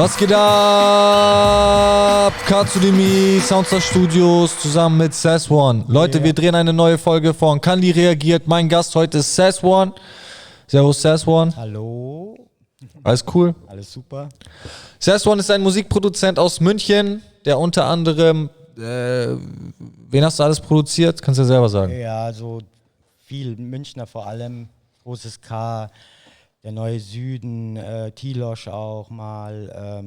Was geht ab? Katsudimi, Soundstar Studios zusammen mit Saswan. Leute, wir drehen eine neue Folge von Kanli reagiert. Mein Gast heute ist Saswan. Servus Saswan. Hallo. Alles cool? Alles super. Saswan ist ein Musikproduzent aus München, der unter anderem, wen hast du alles produziert? Kannst du ja selber sagen. Ja, so viel Münchner vor allem, Großes K, der Neue Süden, Tilosch auch mal.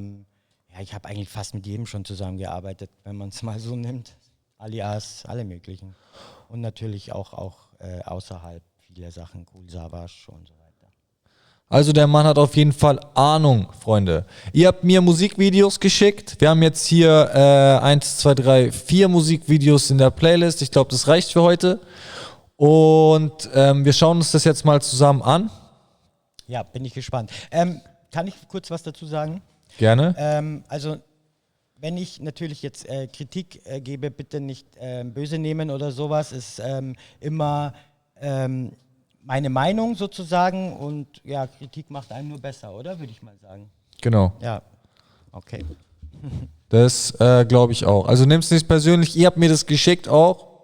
Ja, ich habe eigentlich fast mit jedem schon zusammengearbeitet, wenn man es mal so nimmt. Alias, alle möglichen. Und natürlich auch außerhalb viele Sachen, Cool Savage und so weiter. Also der Mann hat auf jeden Fall Ahnung, Freunde. Ihr habt mir Musikvideos geschickt. Wir haben jetzt hier 1, 2, 3, 4 Musikvideos in der Playlist. Ich glaube, das reicht für heute. Und wir schauen uns das jetzt mal zusammen an. Ja, bin ich gespannt. Kann ich kurz was dazu sagen? Gerne. Also, wenn ich natürlich jetzt Kritik gebe, bitte nicht böse nehmen oder sowas. Ist immer meine Meinung sozusagen und ja, Kritik macht einen nur besser, oder? Würde ich mal sagen. Genau. Ja, okay. Das glaube ich auch. Also nimm's nicht persönlich. Ihr habt mir das geschickt auch.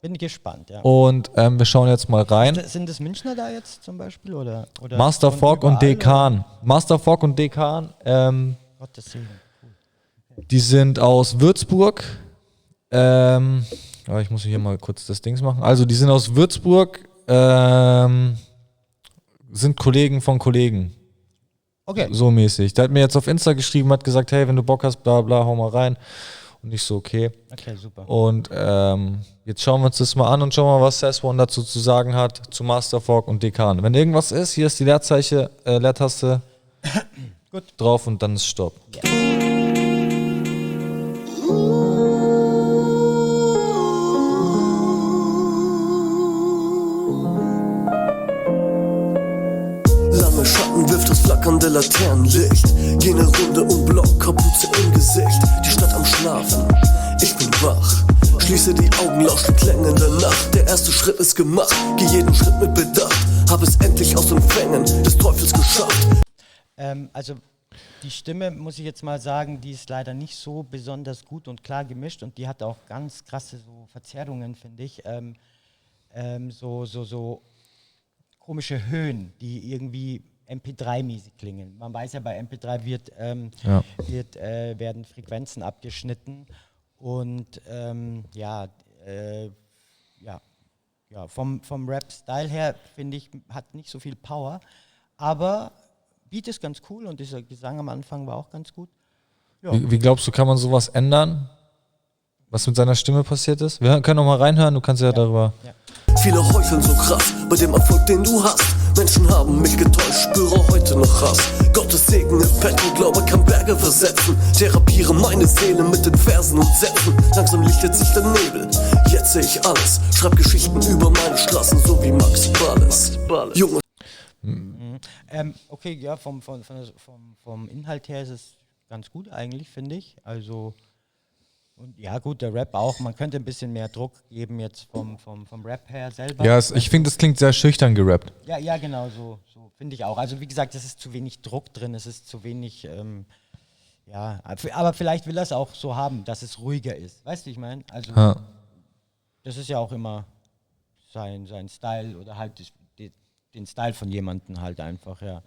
Bin gespannt, ja. Und wir schauen jetzt mal rein. Sind es Münchner da jetzt zum Beispiel? Oder Master von Fog und überall, Dekan. oder? Master Fog und Dekan. Gottes Segen. Cool. Die sind aus Würzburg. Aber ich muss hier mal kurz das Dings machen. Also die sind aus Würzburg. Sind Kollegen von Kollegen. Okay. So mäßig. Der hat mir jetzt auf Insta geschrieben, hat gesagt, hey, wenn du Bock hast, bla bla, hau mal rein. Und ich so, okay. Okay, super. Und jetzt schauen wir uns das mal an und schauen mal, was Saswan dazu zu sagen hat, zu Master Fog und Dekan. Wenn irgendwas ist, hier ist die Leertaste Gut. drauf und dann ist Stopp. Ja. Lange Schatten wirft das flackernde Laternenlicht. Geh ne Runde um Block, Kapuze im Gesicht. Die Stadt am Schlafen, ich bin wach. Schließe die Augen, lausch die Klänge der Nacht. Der erste Schritt ist gemacht, geh jeden Schritt mit Bedacht. Hab es endlich aus den Fängen des Teufels geschafft. Also die Stimme, muss ich jetzt mal sagen, die ist leider nicht so besonders gut und klar gemischt und die hat auch ganz krasse so Verzerrungen, finde ich. So komische Höhen, die irgendwie MP3-mäßig klingen. Man weiß ja, bei MP3 werden Frequenzen abgeschnitten und vom Rap-Style her, finde ich, hat nicht so viel Power, aber Beat ist ganz cool und dieser Gesang am Anfang war auch ganz gut. Ja. Wie glaubst du, kann man sowas ändern? Was mit seiner Stimme passiert ist? Wir können noch mal reinhören, du kannst ja darüber... Ja. Viele heucheln so krass bei dem Erfolg, den du hast. Menschen haben mich getäuscht, spüre heute noch Hass. Gottes Segen im Petto, Glaube kann Berge versetzen. Therapiere meine Seele mit den Versen und Sätzen. Langsam lichtet sich der Nebel, jetzt sehe ich alles. Schreib Geschichten über meine Straßen, so wie Max Balles. Junge. Okay, ja, vom Inhalt her ist es ganz gut eigentlich, finde ich. Also, und ja gut, der Rap auch. Man könnte ein bisschen mehr Druck geben jetzt vom Rap her selber. Ja, ich finde, das klingt sehr schüchtern gerappt. Ja, genau, so finde ich auch. Also wie gesagt, es ist zu wenig Druck drin, es ist zu wenig, aber vielleicht will er es auch so haben, dass es ruhiger ist. Weißt du, ich meine? Also, das ist ja auch immer sein Style oder halt den Style von jemandem halt einfach, ja.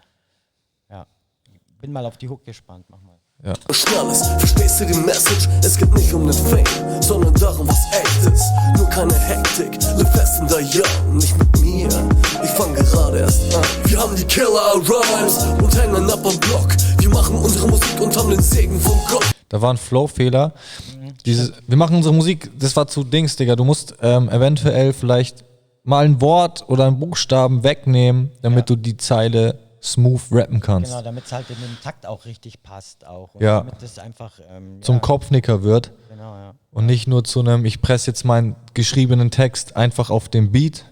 Bin mal auf die Hook gespannt, mach mal. Ja. Schnelles, verstehst du die Message? Es geht nicht um den Fame, sondern darum, was echt ist. Nur keine Hektik, live fest in der Young, nicht mit mir. Ich fang gerade erst an. Wir haben die Killer Rhymes und hängen ab am Block. Wir machen unsere Musik und haben den Segen vom Gott. Da war ein Flow-Fehler. Wir machen unsere Musik, das war zu Dings, Digga. Du musst eventuell vielleicht mal ein Wort oder einen Buchstaben wegnehmen, damit du die Zeile smooth rappen kannst. Genau, damit es halt in den Takt auch richtig passt auch. Und Ja. damit es einfach Zum Kopfnicker wird. Genau, ja. Und nicht nur zu einem, ich presse jetzt meinen geschriebenen Text einfach auf den Beat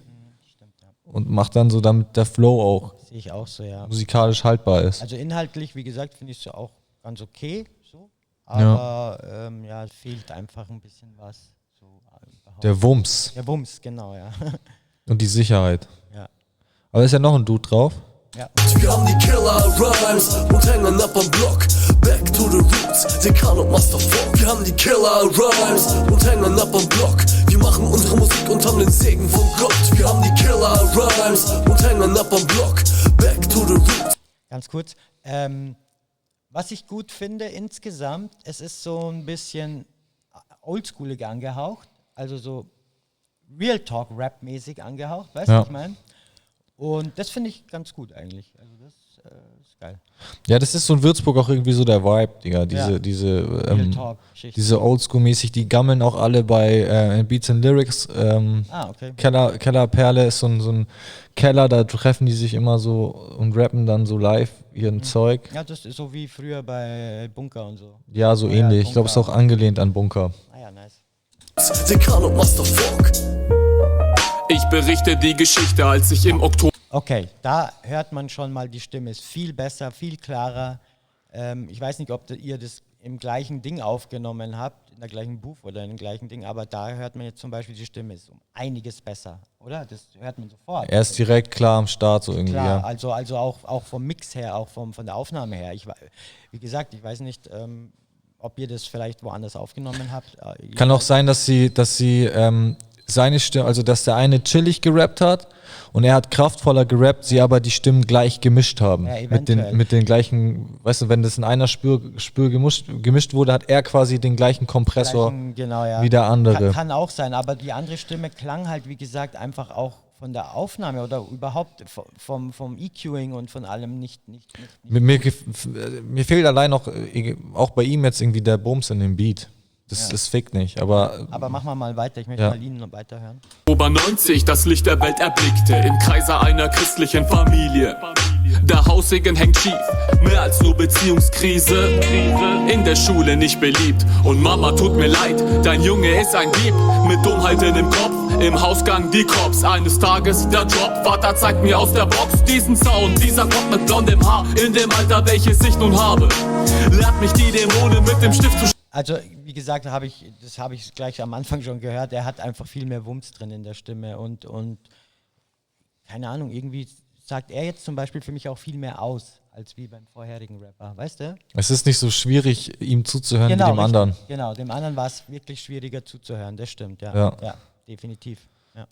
Stimmt, ja. und mach dann so, damit der Flow auch Sehe ich auch so, ja. musikalisch haltbar ist. Also inhaltlich, wie gesagt, finde ich es auch ganz okay, so. Aber es fehlt einfach ein bisschen was. So, Der Wumms der Wumms, genau, ja. und die Sicherheit. Ja. Aber da ist ja noch ein Dude drauf. Ja. Wir haben die Killer Rhymes und hängen ab am Block. Back to Roots, Dekan und Master Fog. Wir haben die Killer Rhymes und hängen ab am Block. Wir machen unsere Musik und haben den Segen von Gott. Wir haben die Killer Rhymes und hängen ab am Block. Back to the Roots. Ganz kurz, was ich gut finde insgesamt, es ist so ein bisschen oldschoolig angehaucht, also so Real Talk Rap mäßig angehaucht, weißt du, was ich meine? Und das finde ich ganz gut eigentlich, also das ist geil. Ja, das ist so in Würzburg auch irgendwie so der Vibe, Digga. Diese Oldschool-mäßig, die gammeln auch alle bei Beats and Lyrics. Okay. Kellerperle ist so ein Keller, da treffen die sich immer so und rappen dann so live ihren Zeug. Ja, das ist so wie früher bei Bunker und so. Ja, so ähnlich. Ich glaube, es ist auch angelehnt an Bunker. Ah ja, nice. Dekan und Master Fog. Ich berichte die Geschichte, als ich im Oktober... Okay, da hört man schon mal, die Stimme ist viel besser, viel klarer. Ich weiß nicht, ob ihr das im gleichen Ding aufgenommen habt, in der gleichen Booth oder im gleichen Ding, aber da hört man jetzt zum Beispiel, die Stimme ist um einiges besser, oder? Das hört man sofort. Er ist direkt klar am Start, so irgendwie. Klar, Ja. also auch vom Mix her, auch von der Aufnahme her. Wie gesagt, ich weiß nicht, ob ihr das vielleicht woanders aufgenommen habt. Kann auch sein, dass sie seine Stimme, also dass der eine chillig gerappt hat und er hat kraftvoller gerappt, sie aber die Stimmen gleich gemischt haben. Ja, mit den gleichen, weißt du, wenn das in einer Spur gemischt wurde, hat er quasi den gleichen Kompressor genau, ja. wie der andere. Kann auch sein, aber die andere Stimme klang halt, wie gesagt, einfach auch von der Aufnahme oder überhaupt vom EQing und von allem nicht. Mir fehlt allein noch, auch bei ihm jetzt irgendwie der Bums in dem Beat. Das fickt nicht, aber machen wir mal weiter, ich möchte mal Ihnen noch weiterhören. Oktober 90 das Licht der Welt erblickte, im Kreise einer christlichen Familie. Der Haussegen hängt schief, mehr als nur Beziehungskrise. In der Schule nicht beliebt und Mama tut mir leid, dein Junge ist ein Dieb. Mit Dummheit in dem Kopf, im Hausgang die Cops. Eines Tages der Job, Vater zeigt mir aus der Box diesen Sound. Dieser Kopf mit blondem Haar, in dem Alter welches ich nun habe. Lehrt mich die Dämonen mit dem Stift zu... Also, wie gesagt, das habe ich gleich am Anfang schon gehört, er hat einfach viel mehr Wumms drin in der Stimme und keine Ahnung, irgendwie sagt er jetzt zum Beispiel für mich auch viel mehr aus, als wie beim vorherigen Rapper, weißt du? es ist nicht so schwierig, ihm zuzuhören wie dem richtig. anderen. Genau, dem anderen war es wirklich schwieriger zuzuhören, das stimmt, ja. Ja, definitiv. Ja.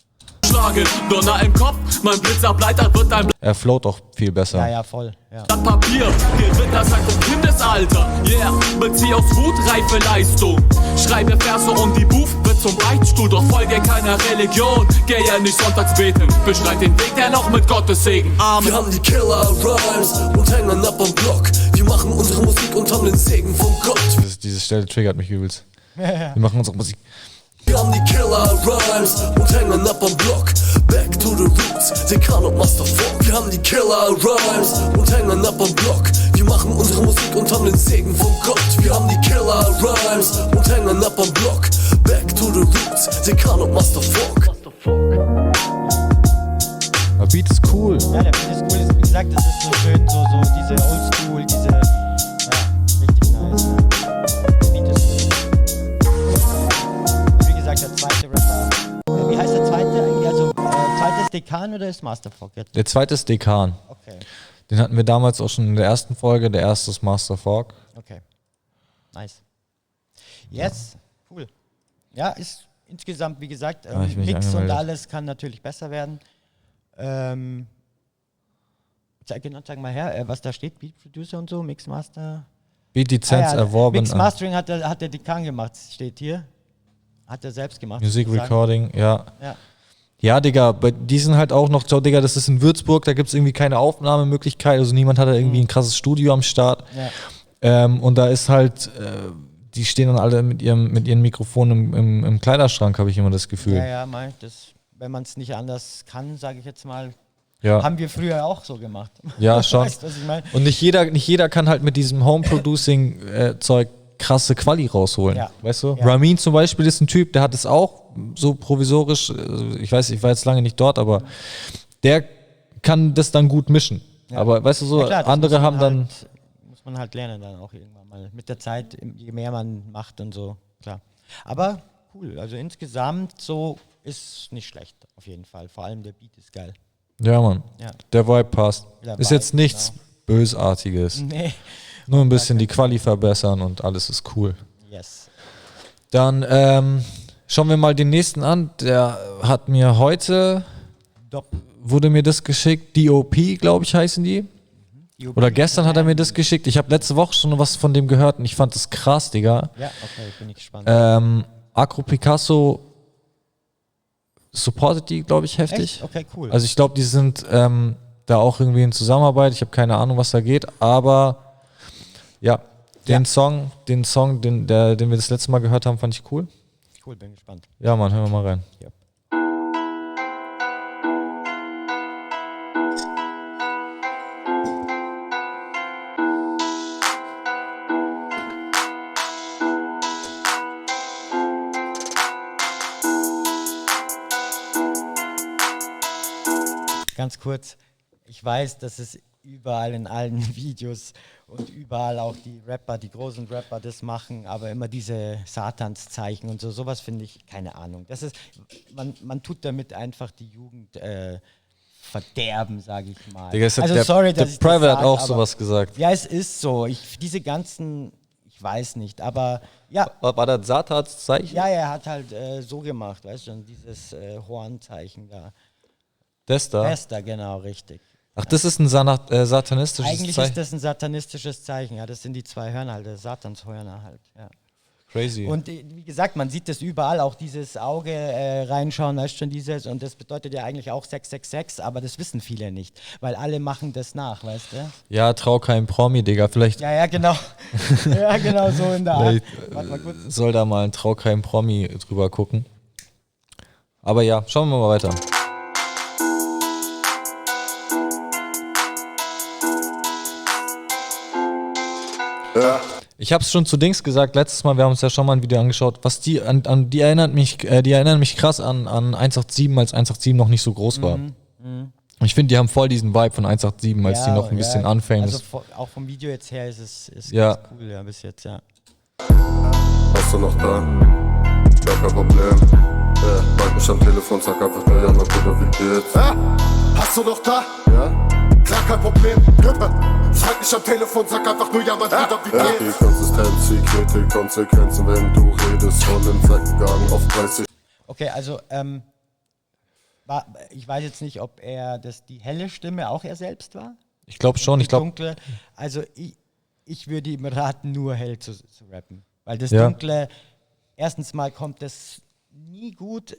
Schlagen, Donner im Kopf, mein Blitzableiter wird ein Er float auch viel besser. Ja, voll. Ja. Blatt Papier, Gewitter seit dem Kindesalter. Yeah, bezieh aus Wut reife Leistung. Schreibe Verse und die Booth wird zum Beichtstuhl. Doch folge keiner Religion, geh ja nicht sonntags beten. Beschreit den Weg, der noch mit Gottes Segen. Amen. Wir haben die Killer Rhymes und hängen ab am Block. Wir machen unsere Musik und haben den Segen von Gott. Diese Stelle triggert mich übelst. Wir machen unsere Musik. Wir haben die Killer Rhymes und hängen ab am Block. Back to the Roots, Dekan und Master Fog. Wir haben die Killer Rhymes und hängen ab am Block. Wir machen unsere Musik und haben den Segen von Gott. Wir haben die Killer Rhymes und hängen ab am Block. Back to the Roots, Dekan und Master Fog. Der Beat ist cool. Ja, der Beat ist cool, wie gesagt, das ist so schön, so diese Oldschool, richtig nice. Der Beat ist cool. Wie gesagt, der zweite Rapper. Wie heißt der zweite eigentlich? Also, zweites Dekan oder ist Master Fog jetzt? Der zweite ist Dekan. Okay, Den hatten wir damals auch schon in der ersten Folge. Der erste ist Master Fog. okay. Nice. Yes, cool. Ja, ist insgesamt, wie gesagt, ich bin nicht Mix und angemeldet. alles kann natürlich besser werden. Sag mal her, was da steht, Beat Producer und so, Mixmaster. Beat-Lizenz erworben. Mixmastering hat der Dekan gemacht, steht hier. Hat er selbst gemacht. Music sozusagen. Recording, ja. Ja. Ja, Digga, die sind halt auch noch, Digga, das ist in Würzburg, da gibt es irgendwie keine Aufnahmemöglichkeit, also niemand hat da irgendwie ein krasses Studio am Start. Ja. Und da ist halt, die stehen dann alle mit ihren Mikrofonen im Kleiderschrank, habe ich immer das Gefühl. Ja, wenn man es nicht anders kann, sage ich jetzt mal, Ja. haben wir früher auch so gemacht. Ja, schon. Weißt du, was ich meine? Und nicht jeder kann halt mit diesem Home-Producing-Zeug krasse Quali rausholen. Ja. Weißt du? Ja. Ramin zum Beispiel ist ein Typ, der hat es auch so provisorisch, ich weiß, ich war jetzt lange nicht dort, aber der kann das dann gut mischen. Ja. Aber weißt du so, Ja, klar, das andere muss man haben dann. Muss man halt lernen dann auch irgendwann mal. Mit der Zeit, je mehr man macht und so, klar. Aber cool, also insgesamt so ist nicht schlecht, auf jeden Fall. Vor allem der Beat ist geil. Ja, Mann. Ja. Der Vibe passt. Der Ist Vibe, jetzt nichts Bösartiges. Nee, Nur ein bisschen die Quali verbessern und alles ist cool. Yes. Dann schauen wir mal den nächsten an. Der hat mir heute, wurde mir das geschickt, DOP, glaube ich, heißen die. Oder gestern hat er mir das geschickt. Ich habe letzte Woche schon was von dem gehört und ich fand das krass, Digga. Ja, okay, bin ich gespannt. Acro Picasso supportet die, glaube ich, heftig. Echt? Okay, cool. Also ich glaube, die sind da auch irgendwie in Zusammenarbeit. Ich habe keine Ahnung, was da geht, aber ja, den Song, den wir das letzte Mal gehört haben, fand ich cool. Cool, bin gespannt. Ja, Mann, hören wir mal rein. Yep. Ganz kurz, ich weiß, dass es überall in allen Videos und überall auch die Rapper, die großen Rapper das machen, aber immer diese Satanszeichen und so, sowas finde ich, keine Ahnung. Das ist, man tut damit einfach die Jugend verderben, sage ich mal. Digga, also sorry, dass der ich Private das hat auch aber, sowas gesagt. Ja, es ist so. Diese ganzen, ich weiß nicht, aber ja. War das Satanszeichen? Ja, er hat halt so gemacht, weißt du, dieses Hornzeichen da. Das da? Das da, genau, richtig. Ach, das ist ein satanistisches Eigentlich Zeichen? ist das ein satanistisches Zeichen, ja, das sind die zwei Hörner halt, das Satanshörner halt, ja. Crazy. Und wie gesagt, man sieht das überall, auch dieses Auge reinschauen, weißt du schon, dieses, und das bedeutet ja eigentlich auch 666, aber das wissen viele nicht, weil alle machen das nach, weißt du? Ja, trau keinem Promi, Digga, vielleicht... Ja, genau. Ja, genau, so in der Art. Warte mal kurz. Soll da mal ein trau keinem Promi drüber gucken. Aber ja, schauen wir mal weiter. Ja. Ich habe es schon zu Dings gesagt, letztes Mal, wir haben uns ja schon mal ein Video angeschaut, was die erinnern mich krass an 187, als 187 noch nicht so groß war. Ich finde, die haben voll diesen Vibe von 187, als die noch ein bisschen anfangen. Also auch vom Video jetzt her ist es ja. ganz cool, ja, bis jetzt, ja. Hast du noch da? Gar kein Problem. Bald mich am Telefon, sag einfach nur, ja, mein Bruder, wie geht's? Hast du noch da? Ja. Klar, kein Problem. Frag mich am Telefon, sag einfach nur, ja, mein Bruder, wie geht's? Die Konsistenz, die Konsequenzen, wenn du redest, von den Seitengang auf 30. Okay, also, ich weiß jetzt nicht, ob die helle Stimme auch er selbst war. Ich glaube schon, Die dunkle. Also, ich würde ihm raten, nur hell zu rappen. Weil das Dunkle, erstens mal kommt das nie gut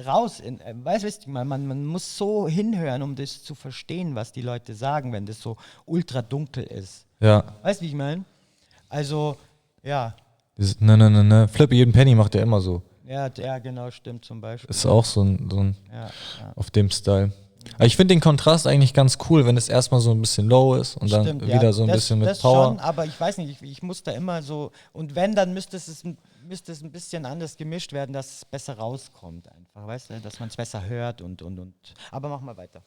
raus. Weißt du, man muss so hinhören, um das zu verstehen, was die Leute sagen, wenn das so ultra dunkel ist. Ja. Weißt du, wie ich meine? Also, ja. Ne. Flippy jeden Penny macht er immer so. Ja, genau, stimmt zum Beispiel. Ist auch so ein ja. auf dem Style. Aber ich finde den Kontrast eigentlich ganz cool, wenn es erstmal so ein bisschen low ist und dann wieder so ein bisschen mit das Power. Schon, aber ich weiß nicht, ich muss da immer so, und wenn, dann müsste es ein bisschen anders gemischt werden, dass es besser rauskommt einfach, weißt du, dass man es besser hört und. Aber mach mal weiter.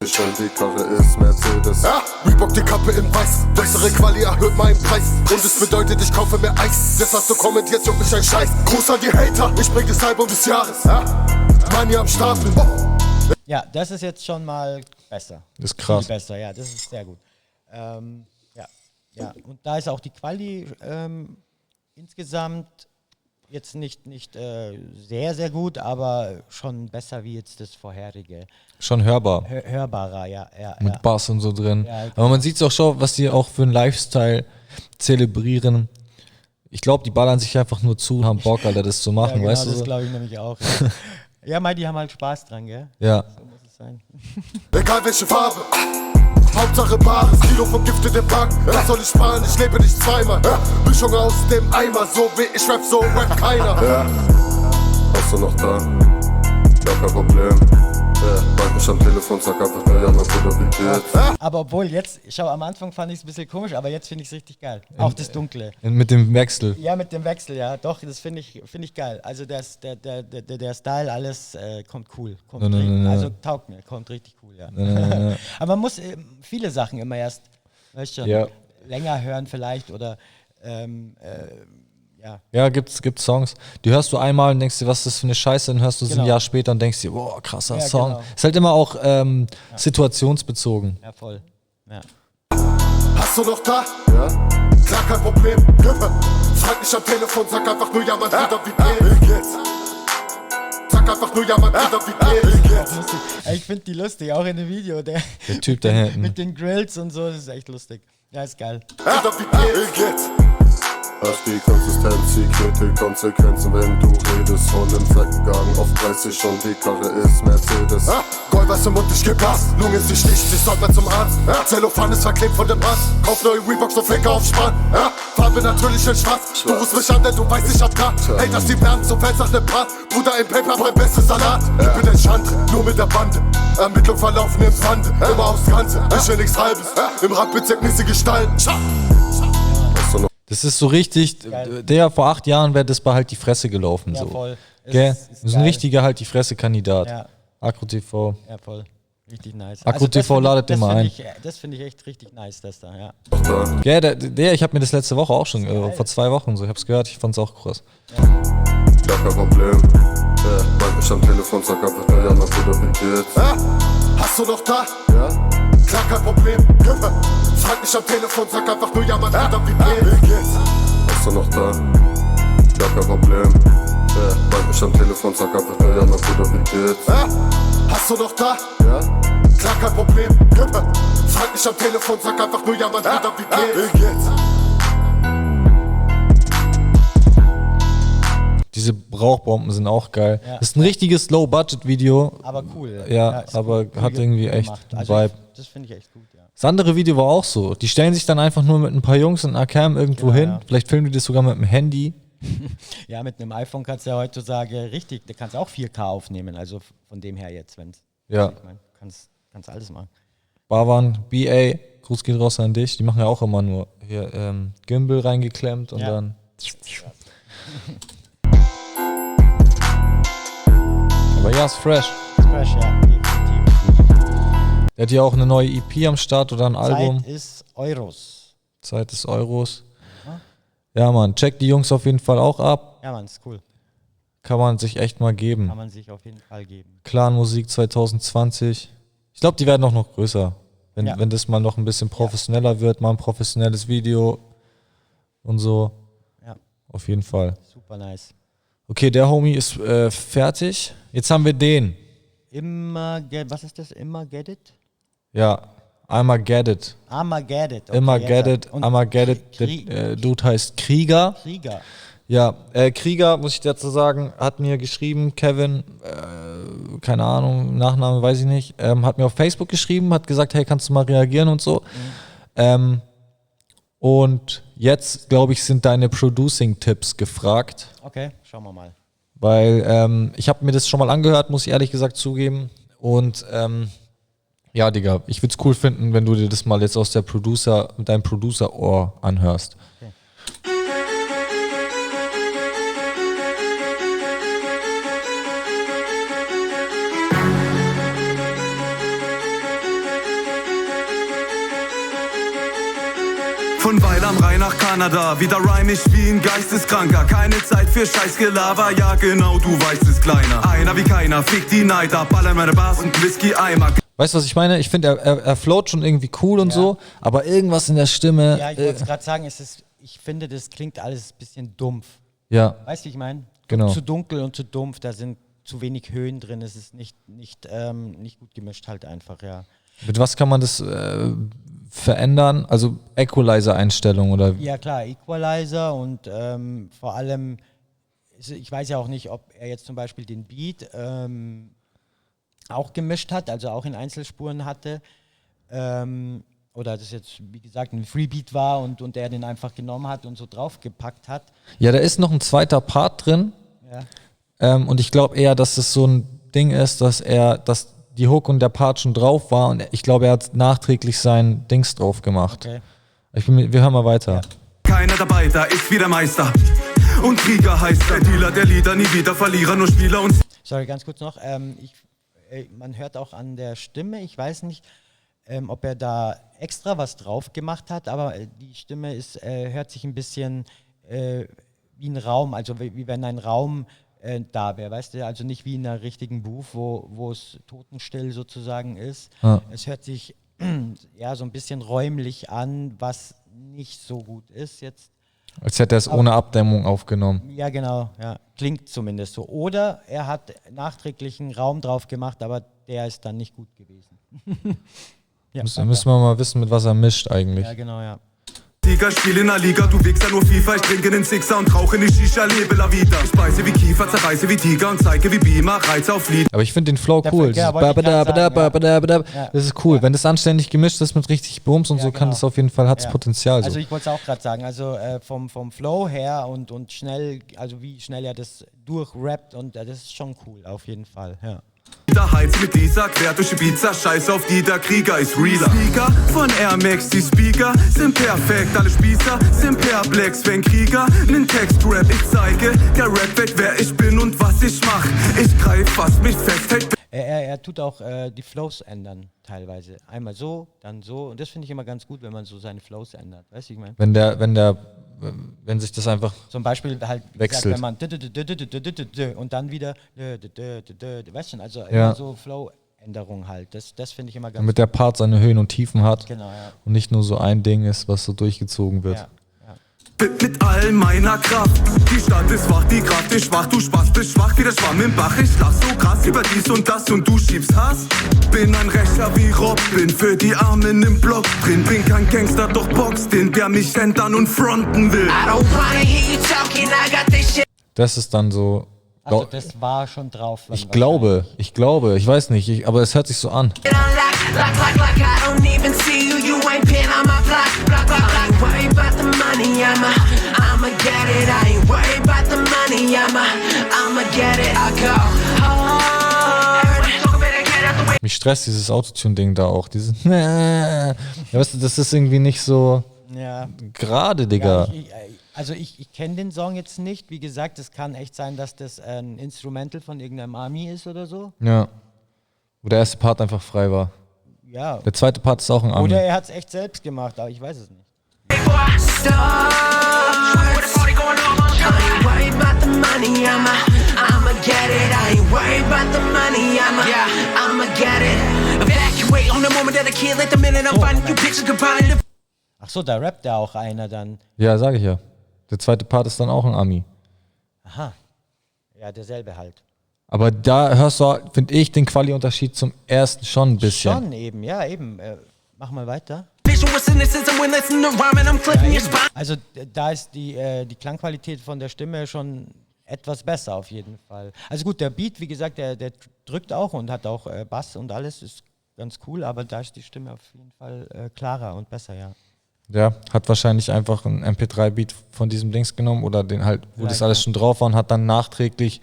Die Karre ist Mercedes. Reebok die Kappe in weiß. Bessere Quali erhöht meinen Preis. Und es bedeutet, ich kaufe mehr Eis. Jetzt hast du kommentiert, juckt mich ein Scheiß. Gruß an die Hater, ich bring das Album des Jahres. Money am Stapel. Ja, das ist jetzt schon mal besser. Das ist krass. Viel besser, ja, das ist sehr gut. Ja. Und da ist auch die Quali insgesamt jetzt nicht sehr, sehr gut, aber schon besser wie jetzt das vorherige. Schon hörbar. Hörbarer, ja. Mit Bass und so drin. Ja, genau. Aber man sieht es auch schon, was die auch für einen Lifestyle zelebrieren. Ich glaube, die ballern sich einfach nur zu und haben Bock, Alter, das zu machen, Ja, genau, weißt du? das So? glaube ich nämlich auch. Ja, die haben halt Spaß dran, gell? Ja. So muss es sein. Egal welche Farbe. Hauptsache Bares, Kilo vergiftet im Park. Was soll ich sparen? Ich lebe nicht zweimal. Mischung aus dem Eimer, so wie ich rap, so rap keiner. Hast du noch da? Gar kein Problem. Bald mich am Telefon, sag einfach nur, ja, mein Bruder, wie geht's? Aber obwohl jetzt, schau, am Anfang fand ich es ein bisschen komisch, aber jetzt finde ich es richtig geil. Auch das Dunkle. Mit dem Wechsel. Ja, mit dem Wechsel, ja, doch, das finde ich geil. Also der Style, alles kommt cool. Also taugt mir, kommt richtig cool, ja. Aber man muss viele Sachen immer erst, weißt du, länger hören vielleicht oder ja. Ja, gibt's Songs, die hörst du einmal und denkst dir, was ist das für eine Scheiße, dann hörst du sie ein Jahr später und denkst dir, boah, krasser Ja, Song. genau. Ist halt immer auch situationsbezogen. Ja, voll. Ja. Hast du noch da? Ja. Klar, kein Problem. Frag nicht am Telefon, sag einfach nur, ja, mein Bruder, wie geht's? Sag einfach nur, ja, mein Bruder, wie geht's? Ich finde die lustig, auch in dem Video. Der Typ da hinten. mit den Grills und so, das ist echt lustig. Ja, ist geil. Bruder, wie geht's? Hast die Konsistenz, die Konsequenzen, wenn du redest. Von dem Weggang auf 30 und die Karre ist Mercedes. Gold was im Mund, ich geb Gas. Lunge ist nicht dicht, ich soll mal zum Arzt. Zellophan ist verklebt von dem Bass. Kauf neue Reeboks und Finger auf Spann. Farbe natürlich in schwarz. Du rufst mich an, denn du weißt, ich hab Tat. Hey, dass die werden, so fällt's nach nem Brat. Bruder im Paper, mein bestes Salat. Ich bin ein Schande, nur mit der Bande. Ermittlung verlaufen im Sande. Immer aufs Ganze, ich will nichts Halbes. Im Randbezirk mäßige Gestalten. Das ist so richtig, der vor 8 Jahren wäre das bei halt die Fresse gelaufen. Ja, so. voll. Gell? Ist Das ist ein geil. richtiger halt die Fresse-Kandidat. Ja. Agro TV. Ja, voll. Richtig nice. Akku das TV find ich- ladet das immer find ein. Ich, das finde ich echt richtig nice, das da, ja. Gell, ich habe mir das letzte Woche auch schon, vor 2 Wochen so, ich hab's gehört, ich fand's auch krass. Gar kein Problem. Mach mich am Telefon, sag einfach nur, ja, mein Bruder, wie geht's? Hast du noch da? Ja. Klar, kein Problem. Frag mich am Telefon, sag einfach nur, ja, mein Bruder, wie geht's? Hast du noch da? Gar kein Problem. Mach mich am Telefon, sag einfach nur, ja, mein Bruder, wie geht's? Hast du noch da? Ja. Klar, kein Problem. Frag mich am Telefon, sag einfach nur, ja, mein Bruder, wie geht's? Diese Rauchbomben sind auch geil. Ja. Das ist ein richtiges Low-Budget-Video. Aber cool. Ja, ist aber cool hat irgendwie echt gemacht. einen Also Vibe. Das finde ich echt gut, ja. Das andere Video war auch so. Die stellen sich dann einfach nur mit ein paar Jungs in einer Cam irgendwo Genau, hin. ja. Vielleicht filmen die das sogar mit dem Handy. Ja, mit einem iPhone kannst du ja heutzutage richtig, da kannst du auch 4K aufnehmen, also von dem her jetzt, wenn Ja. ich meine, kannst alles machen. Barwan, BA, Gruß geht raus an dich. Die machen ja auch immer nur hier Gimbal reingeklemmt und Ja. dann. Aber ja, ist fresh. Fresh, ja, definitiv. Der hat ja auch eine neue EP am Start oder ein Album. Zeit ist Euros. Zeit des Euros. Ja, Mann, check die Jungs auf jeden Fall auch ab. Ja, Mann, ist cool. Kann man sich echt mal geben. Kann man sich auf jeden Fall geben. Clan Musik 2020. Ich glaube, die werden auch noch größer. Wenn, Ja. wenn das mal noch ein bisschen professioneller wird, mal ein professionelles Video und so. Ja, Auf jeden Fall. super nice. Okay, der Homie ist fertig. Jetzt haben wir den. Was ist das? Immer get it? Ja, einmal get it. Immer get it. Okay, Immer jetzt get ab. it, Und einmal get it. Der Dude heißt Krieger. Krieger. Ja, Krieger, muss ich dazu sagen, hat mir geschrieben, Kevin, keine Ahnung, Nachname weiß ich nicht, hat mir auf Facebook geschrieben, hat gesagt, hey, kannst du mal reagieren und so. Und jetzt, glaube ich, sind deine Producing-Tipps gefragt, Okay, schauen wir mal. weil ich habe mir das schon mal angehört, muss ich ehrlich gesagt zugeben. Und ja, Digga, ich würde es cool finden, wenn du dir das mal jetzt aus der mit deinem Producer-Ohr anhörst. Okay. Von Weil am Rhein nach Kanada, wieder rhyme ich wie ein Geisteskranker. Keine Zeit für Scheißgelaber, ja genau, du weißt es, Kleiner. Einer wie keiner, fick die Neid ab, baller meine Bars und Whisky-Eimer. Weißt du, was ich meine? Ich finde, er float schon irgendwie cool und so, aber irgendwas in der Stimme. Ja, ich wollte gerade sagen, ich finde, das klingt alles ein bisschen dumpf. Ja, Weißt du, wie ich meine? Genau. Zu dunkel und zu dumpf, da sind zu wenig Höhen drin, es ist nicht gut gemischt halt einfach, ja. mit was kann man das verändern? Also Equalizer-Einstellung oder? Ja klar, Equalizer und vor allem, ich weiß ja auch nicht, ob er jetzt zum Beispiel den Beat auch gemischt hat, also auch in Einzelspuren hatte. Oder das jetzt, wie gesagt, ein Freebeat war und er den einfach genommen hat und so draufgepackt hat. Ja, da ist noch ein zweiter Part drin. Ja. Und ich glaube eher, dass es so ein Ding ist, dass die Hook und der Part schon drauf war und ich glaube, er hat nachträglich sein Dings drauf gemacht. Okay. Wir hören mal weiter. Ja. Keiner dabei, da ist wieder Meister. Und Krieger heißt der Dealer, der Lieder, nie wieder Verlierer, nur Spieler und... Sorry, ganz kurz noch. Man hört auch an der Stimme, ich weiß nicht, ob er da extra was drauf gemacht hat, aber die Stimme hört sich ein bisschen wie ein Raum, also wie wenn ein Raum da wäre, weißt du, also nicht wie in einer richtigen Booth, wo es totenstill sozusagen ist. Ja. Es hört sich ja, so ein bisschen räumlich an, was nicht so gut ist jetzt. Als hätte er es ohne Abdämmung aufgenommen. Ja, genau, ja. Klingt zumindest so. Oder er hat nachträglich einen Raum drauf gemacht, aber der ist dann nicht gut gewesen. Ja, Müssen wir mal wissen, mit was er mischt eigentlich. ja, genau, ja. Tiger, spiel in der Liga, du Wichser, nur FIFA. Ich trinke den Sixer und rauche nicht Shisha, lebe la vida. Ich beiße wie Kiefer, zerreiße wie Tiger und zeige wie Beamer, Reiz auf Lied. Aber ich finde den Flow Der cool. Verkehr, Dieses wollte ich grad sagen, Babadabadabadabadab. Ja. Das ist cool. Wenn das anständig gemischt ist mit richtig Bums und Ja, so, kann genau. das auf jeden Fall, hat's Ja. Potenzial. So. Also ich wollte es auch gerade sagen, also vom Flow her und schnell, also wie schnell er das durchrappt und das ist schon cool, auf jeden Fall, ja. Da heiz mit dieser, quer durch Ibiza, scheiß auf die, der Krieger ist realer. Speaker von Air Max, die Speaker sind perfekt, alle Spießer sind perplex, wenn Krieger nen Text-Rap, ich zeige, der Rap weg, wer ich bin und was ich mach, ich greif, was mich festhält. Er tut auch die Flows ändern teilweise. Einmal so, dann so und das finde ich immer ganz gut, wenn man so seine Flows ändert, weißt du, ich meine? Wenn sich das einfach Zum Beispiel halt, wie wechselt. gesagt, wenn man und dann wieder, weißt du, also Ja. immer so Flow-Änderung halt. Das finde ich immer ganz damit der Part seine Höhen und Tiefen hat Genau, ja. und nicht nur so ein Ding ist, was so durchgezogen wird. Ja. Mit all meiner Kraft, die Stadt ist wach, die Kraft ist schwach, du Spaß bist schwach wie der Schwamm im Bach. Ich lach so krass über dies und das und du schiebst Hass. Bin ein Rächer wie Robin, für die Armen im Block drin. Bin kein Gangster, doch box den, der mich entern und fronten will. Das ist dann so. Also das war schon drauf. Ich glaube, ich weiß nicht, aber es hört sich so an. Mich stresst dieses Autotune-Ding da auch. Dieses ja, weißt du, das ist irgendwie nicht so Ja. gerade, Digga. Ich kenne den Song jetzt nicht. Wie gesagt, es kann echt sein, dass das ein Instrumental von irgendeinem Army ist oder so. Ja. Wo der erste Part einfach frei war. Ja. Der zweite Part ist auch ein Army. Oder er hat es echt selbst gemacht, aber ich weiß es nicht. Ach so, da rappt ja auch einer dann. Ja, sage ich ja. Der zweite Part ist dann auch ein Army. Aha. Ja, derselbe halt. Aber da hörst du, finde ich, den Quali-Unterschied zum ersten schon ein bisschen. Schon eben, ja, eben. Mach mal weiter. Also da ist die Klangqualität von der Stimme schon etwas besser auf jeden Fall. Also gut, der Beat, wie gesagt, der drückt auch und hat auch Bass und alles, ist ganz cool, aber da ist die Stimme auf jeden Fall klarer und besser, ja. Ja, hat wahrscheinlich einfach einen MP3-Beat von diesem Dings genommen oder den halt, wo das alles schon drauf war und hat dann nachträglich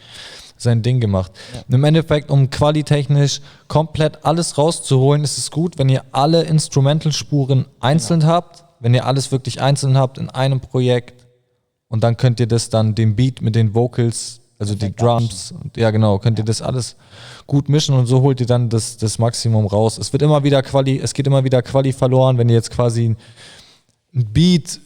sein Ding gemacht. Ja. Im Endeffekt, um qualitechnisch komplett alles rauszuholen, ist es gut, wenn ihr alle Instrumental-Spuren einzeln habt, wenn ihr alles wirklich einzeln habt in einem Projekt und dann könnt ihr das dann, den Beat mit den Vocals, also die Drums, und, ja genau, könnt ihr das alles gut mischen und so holt ihr dann das Maximum raus. Es geht immer wieder Quali verloren, wenn ihr jetzt quasi ein Beat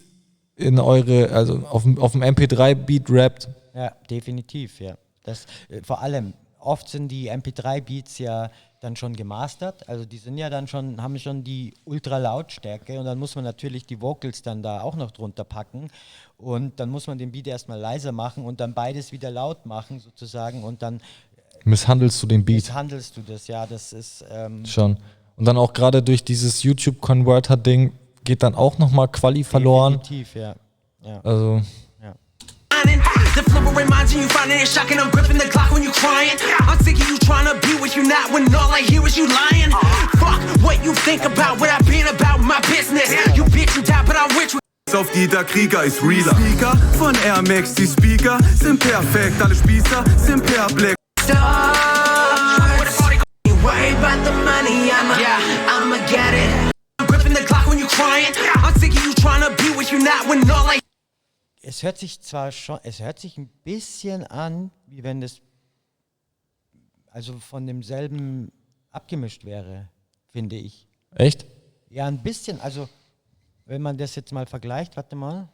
in eure, also auf dem MP3-Beat rappt. Ja, definitiv, ja. Das, vor allem, oft sind die MP3-Beats ja dann schon gemastert, also die sind ja dann schon, haben schon die Ultra-Lautstärke und dann muss man natürlich die Vocals dann da auch noch drunter packen und dann muss man den Beat erstmal leiser machen und dann beides wieder laut machen sozusagen und dann misshandelst du den Beat. Misshandelst du das, ja, das ist schon. Und dann auch gerade durch dieses YouTube-Converter-Ding geht dann auch nochmal Quali verloren. Definitiv, ja. Also. Ja. The flow reminds you finding it shocking. I'm gripping the Glock when you crying. I'm sick of you trying to be what you not when all I hear is you lying. Fuck what you think about what I've been about my business. You bitch, you die, but I'm rich. Auf die, der Krieger ist realer. Speaker von Air Max, die Speaker sind perfekt, alle Spießer sind perplex. Worry about the money, I'ma get it. I'm gripping the Glock when you crying. I'm sick of you trying to be what you not when all I. Es hört sich zwar schon, es hört sich ein bisschen an, wie wenn das also von demselben abgemischt wäre, finde ich. Echt? Ja, ein bisschen, also wenn man das jetzt mal vergleicht, warte mal.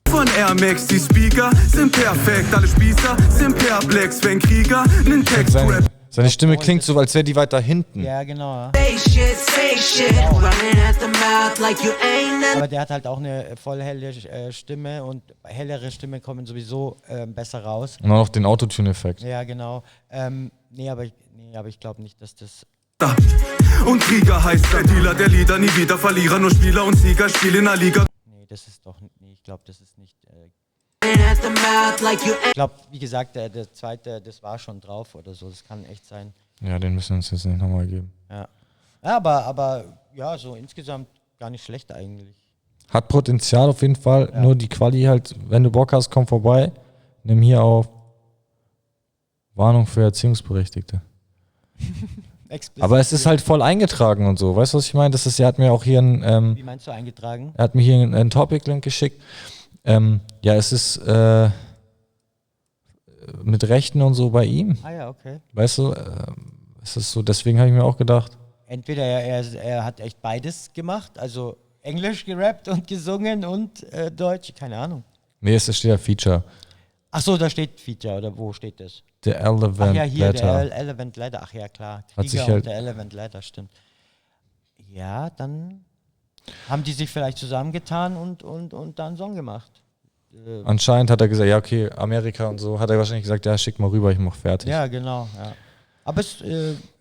Von Air Max, die Speaker sind perfekt, alle Spießer sind perplex, wenn Krieger nen Text rap. Seine Stimme klingt so, als wäre die weiter hinten. Ja, genau. Say shit, running at the mouth like you ain't Aber der hat halt auch eine voll helle Stimme und hellere Stimmen kommen sowieso besser raus. Und auch noch den Autotune-Effekt. Ja, genau. Nee, aber ich glaube nicht, dass das... Und Krieger heißt der Dealer, der Lieder, nie wieder Verlierer, nur Spieler und Sieger, Spiel in der Liga. Nee, das ist doch... Nee, ich glaube, das ist nicht... at the mouth like you Ich glaube, wie gesagt, der zweite, das war schon drauf oder so. Das kann echt sein. Ja, den müssen wir uns jetzt nicht nochmal geben. Ja, aber ja, so insgesamt gar nicht schlecht eigentlich. Hat Potenzial auf jeden Fall, nur die Quali halt, wenn du Bock hast, komm vorbei. Nimm hier auf Warnung für Erziehungsberechtigte. Explizit. Aber es ist halt voll eingetragen und so. Weißt du, was ich meine? Er hat mir auch hier Wie meinst du eingetragen? er hat mir hier einen Topic-Link geschickt. Ja, es ist mit Rechten und so bei ihm. Ah ja, okay. Weißt du, es ist so, deswegen habe ich mir auch gedacht, Entweder er hat echt beides gemacht, also Englisch gerappt und gesungen und Deutsch, keine Ahnung. nee, es steht ja Feature. Ach so, da steht Feature, oder wo steht das? The Elephant Ach ja, hier, Letter. der Elephant Ladder, ach ja, klar. Hat sich Krieger halt- und der Elephant Ladder, stimmt. Ja, dann haben die sich vielleicht zusammengetan und dann einen Song gemacht. Anscheinend hat er gesagt, ja okay, Amerika und so, hat er wahrscheinlich gesagt, ja schick mal rüber, ich mach fertig. Ja, genau, ja. Aber es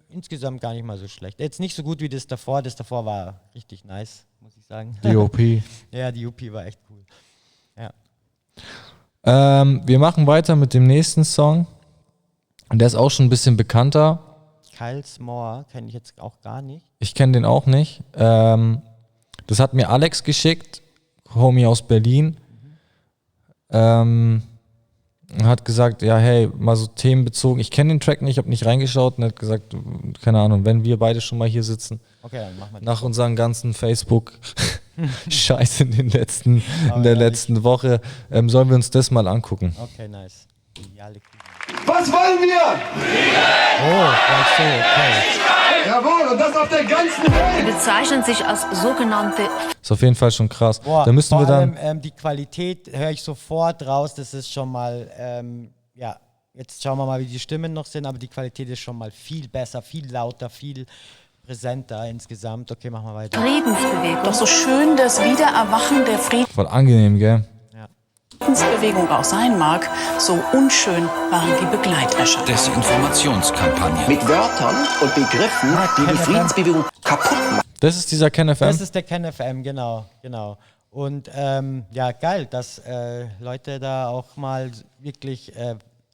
insgesamt gar nicht mal so schlecht. Jetzt nicht so gut wie das davor war richtig nice, muss ich sagen. DOP. Ja, die UP war echt cool. Ja. Wir machen weiter mit dem nächsten Song. Und der ist auch schon ein bisschen bekannter. Kyle's More kenne ich jetzt auch gar nicht. Ich kenne den auch nicht. Das hat mir Alex geschickt, Homie aus Berlin. Hat gesagt, ja hey, mal so themenbezogen. Ich kenne den Track nicht, habe nicht reingeschaut und hat gesagt, keine Ahnung, wenn wir beide schon mal hier sitzen, Okay, dann machen wir das. nach unseren ganzen Facebook-Scheiß in der letzten Woche, sollen wir uns das mal angucken. Okay, nice. Geniale Kugel. Was wollen wir? Oh, gleich so, okay. Jawohl, und das auf der ganzen Welt. Bezeichnen sich als sogenannte Ist auf jeden Fall schon krass. Boah, Da müssen wir vor dann. allem, die Qualität höre ich sofort raus, das ist schon mal, ja, jetzt schauen wir mal, wie die Stimmen noch sind, aber die Qualität ist schon mal viel besser, viel lauter, viel präsenter insgesamt. Okay, machen wir weiter. Friedensbewegung. Doch so schön das Wiedererwachen der Voll angenehm, gell? Friedensbewegung auch sein mag, so unschön waren die Begleiterscheinungen. Desinformationskampagne. Mit Wörtern und Begriffen, die die Friedensbewegung kaputt machen. Das ist dieser Ken FM. Das ist der Ken FM, genau. Und ja, geil, dass Leute da auch mal wirklich,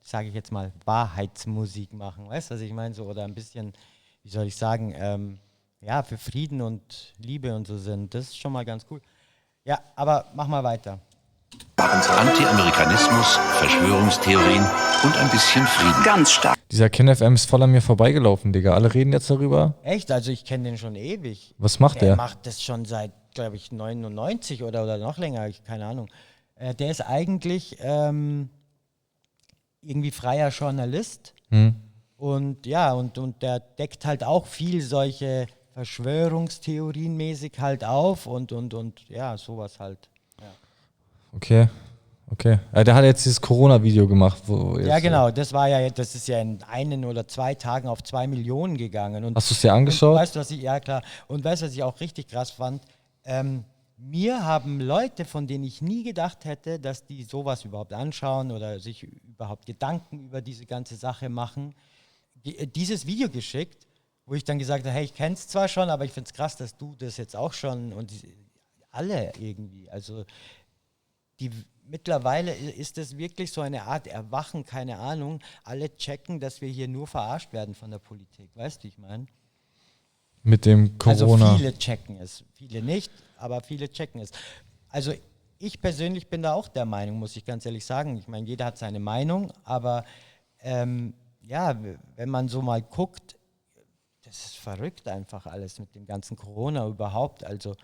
sage ich jetzt mal, Wahrheitsmusik machen. Weißt du, was ich meine? So, oder ein bisschen, wie soll ich sagen, ja, für Frieden und Liebe und so sind. Das ist schon mal ganz cool. Ja, aber mach mal weiter. Anti-Amerikanismus, Verschwörungstheorien und ein bisschen Frieden. Ganz stark. Dieser Ken FM ist voll an mir vorbeigelaufen, Digga. Alle reden jetzt darüber. Echt? Also ich kenne den schon ewig. Was macht Der der? macht das schon seit, glaube ich, 99 oder noch länger, keine Ahnung. Der ist eigentlich irgendwie freier Journalist. Und ja, und der deckt halt auch viel solche Verschwörungstheorien mäßig halt auf und ja, sowas halt. Okay. Ja, der hat jetzt dieses Corona-Video gemacht. Ja, genau, das ist ja in 1 oder 2 Tagen auf 2 Millionen gegangen. Und Hast du es dir angeschaut? Und weißt du, ja klar. Und weißt du, was ich auch richtig krass fand? Mir haben Leute, von denen ich nie gedacht hätte, dass die sowas überhaupt anschauen oder sich überhaupt Gedanken über diese ganze Sache machen, dieses Video geschickt, wo ich dann gesagt habe, hey, ich kenne es zwar schon, aber ich finde es krass, dass du das jetzt auch schon und alle irgendwie, also mittlerweile ist es wirklich so eine Art Erwachen, keine Ahnung, alle checken, dass wir hier nur verarscht werden von der Politik, weißt du, ich meine? Mit dem Corona. Also viele checken es, viele nicht, aber viele checken es. Also ich persönlich bin da auch der Meinung, muss ich ganz ehrlich sagen. Ich meine, jeder hat seine Meinung, aber ja, wenn man so mal guckt, das ist verrückt einfach alles mit dem ganzen Corona überhaupt. Also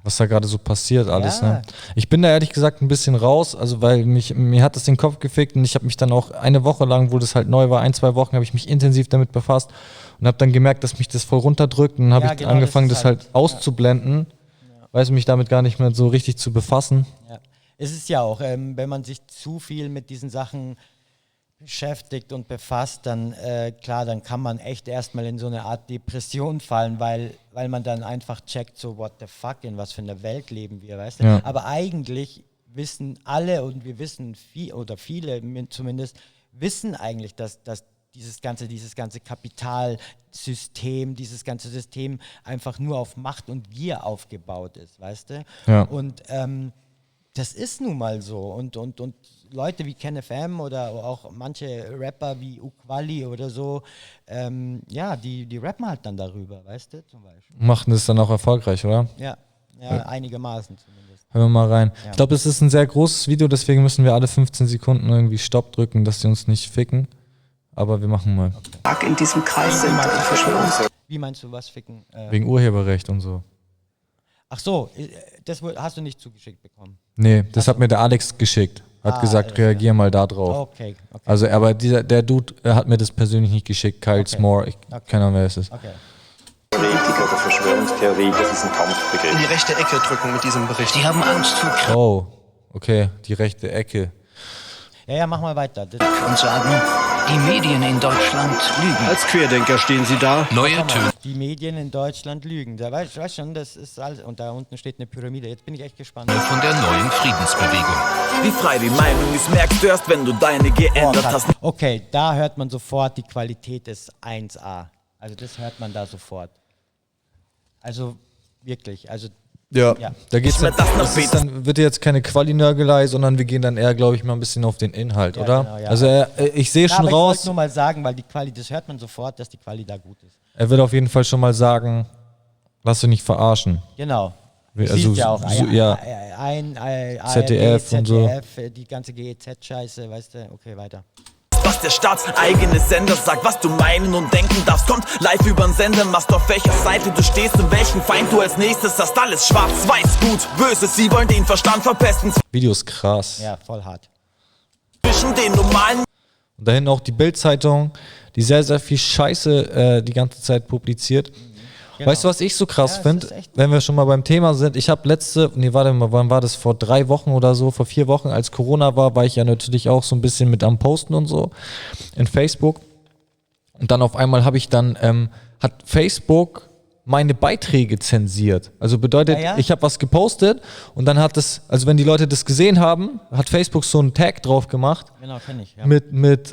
was da gerade so passiert alles, Ja. ne? Ich bin da ehrlich gesagt ein bisschen raus, also weil mir hat das den Kopf gefickt und ich habe mich dann auch eine Woche lang, wo das halt neu war, 1-2 Wochen, habe ich mich intensiv damit befasst und habe dann gemerkt, dass mich das voll runterdrückt und dann habe Ja, ich genau, angefangen, das das ist halt auszublenden, weiß mich damit gar nicht mehr so richtig zu befassen. ja. Es ist ja auch, wenn man sich zu viel mit diesen Sachen beschäftigt und befasst, dann klar, dann kann man echt erstmal in so eine Art Depression fallen, weil man dann einfach checkt, so what the fuck, in was für einer Welt leben wir, weißt du? Ja. Aber eigentlich wissen alle und wir wissen viele zumindest, wissen eigentlich, dass dieses ganze Kapitalsystem, dieses ganze System einfach nur auf Macht und Gier aufgebaut ist, weißt du? Ja. Und das ist nun mal so. Und Leute wie KenFM oder auch manche Rapper wie Ukwali oder so, die rappen halt dann darüber, weißt du, zum Beispiel. Machen das dann auch erfolgreich, oder? Ja, einigermaßen zumindest. Hören wir mal rein. Ja. Ich glaube, es ist ein sehr großes Video, deswegen müssen wir alle 15 Sekunden irgendwie Stopp drücken, dass die uns nicht ficken. Aber wir machen mal. Okay. In diesem Kreis sind Wie meinst du, was ficken? Wegen Urheberrecht und so. Ach so, das hast du nicht zugeschickt bekommen. Nee, das hat mir der Alex geschickt. Hat gesagt, reagier mal da drauf. Okay. Also, aber der Dude hat mir das persönlich nicht geschickt. Kyle S'more, keine Ahnung, wer es ist. Okay. Ethik oder Verschwörungstheorie, das ist ein Kampfbegriff. In die rechte Ecke drücken mit diesem Bericht. Die haben Angst vor Krieg. Oh, okay, die rechte Ecke. Ja, mach mal weiter. Und sagen, die Medien in Deutschland lügen. Als Querdenker stehen sie da. Neue Töne. Die Medien in Deutschland lügen. Da weißt schon, das ist alles. Und da unten steht eine Pyramide. Jetzt bin ich echt gespannt. Von der neuen Friedensbewegung. Wie frei die Meinung ist, merkst du erst, wenn du deine geändert hast. Okay, da hört man sofort, die Qualität ist 1A. Also das hört man da sofort. Also wirklich, Ja, da geht's dann wird jetzt keine Quali-Nörgelei, sondern wir gehen dann eher, glaube ich, mal ein bisschen auf den Inhalt, oder? Genau, ja. Also ich sehe schon aber raus. Ich wollte nur mal sagen, weil die Quali, das hört man sofort, dass die Quali da gut ist. Er wird auf jeden Fall schon mal sagen, lass dich nicht verarschen. Genau. Also, Siehst ja auch, ZDF und so. Die ganze GEZ-Scheiße, weißt du, okay, weiter. Was der staatseigene Sender sagt, was du meinen und denken darfst, kommt live über den Sender, machst auf welcher Seite du stehst und welchen Feind du als nächstes hast. Alles schwarz, weiß, gut, böse, sie wollen den Verstand verpesten. Video ist krass. Ja, voll hart. Zwischen den normalen. Und dahin auch die Bild-Zeitung, die sehr, sehr viel Scheiße die ganze Zeit publiziert. Genau. Weißt du, was ich so krass finde, wenn wir schon mal beim Thema sind? Ich habe wann war das? Vor 3 Wochen oder so, vor 4 Wochen, als Corona war ich ja natürlich auch so ein bisschen mit am Posten und so in Facebook. Und dann auf einmal hat Facebook meine Beiträge zensiert. Also bedeutet, ich habe was gepostet und dann hat das, also wenn die Leute das gesehen haben, hat Facebook so einen Tag drauf gemacht. Genau, kenn ich. Ja. Mit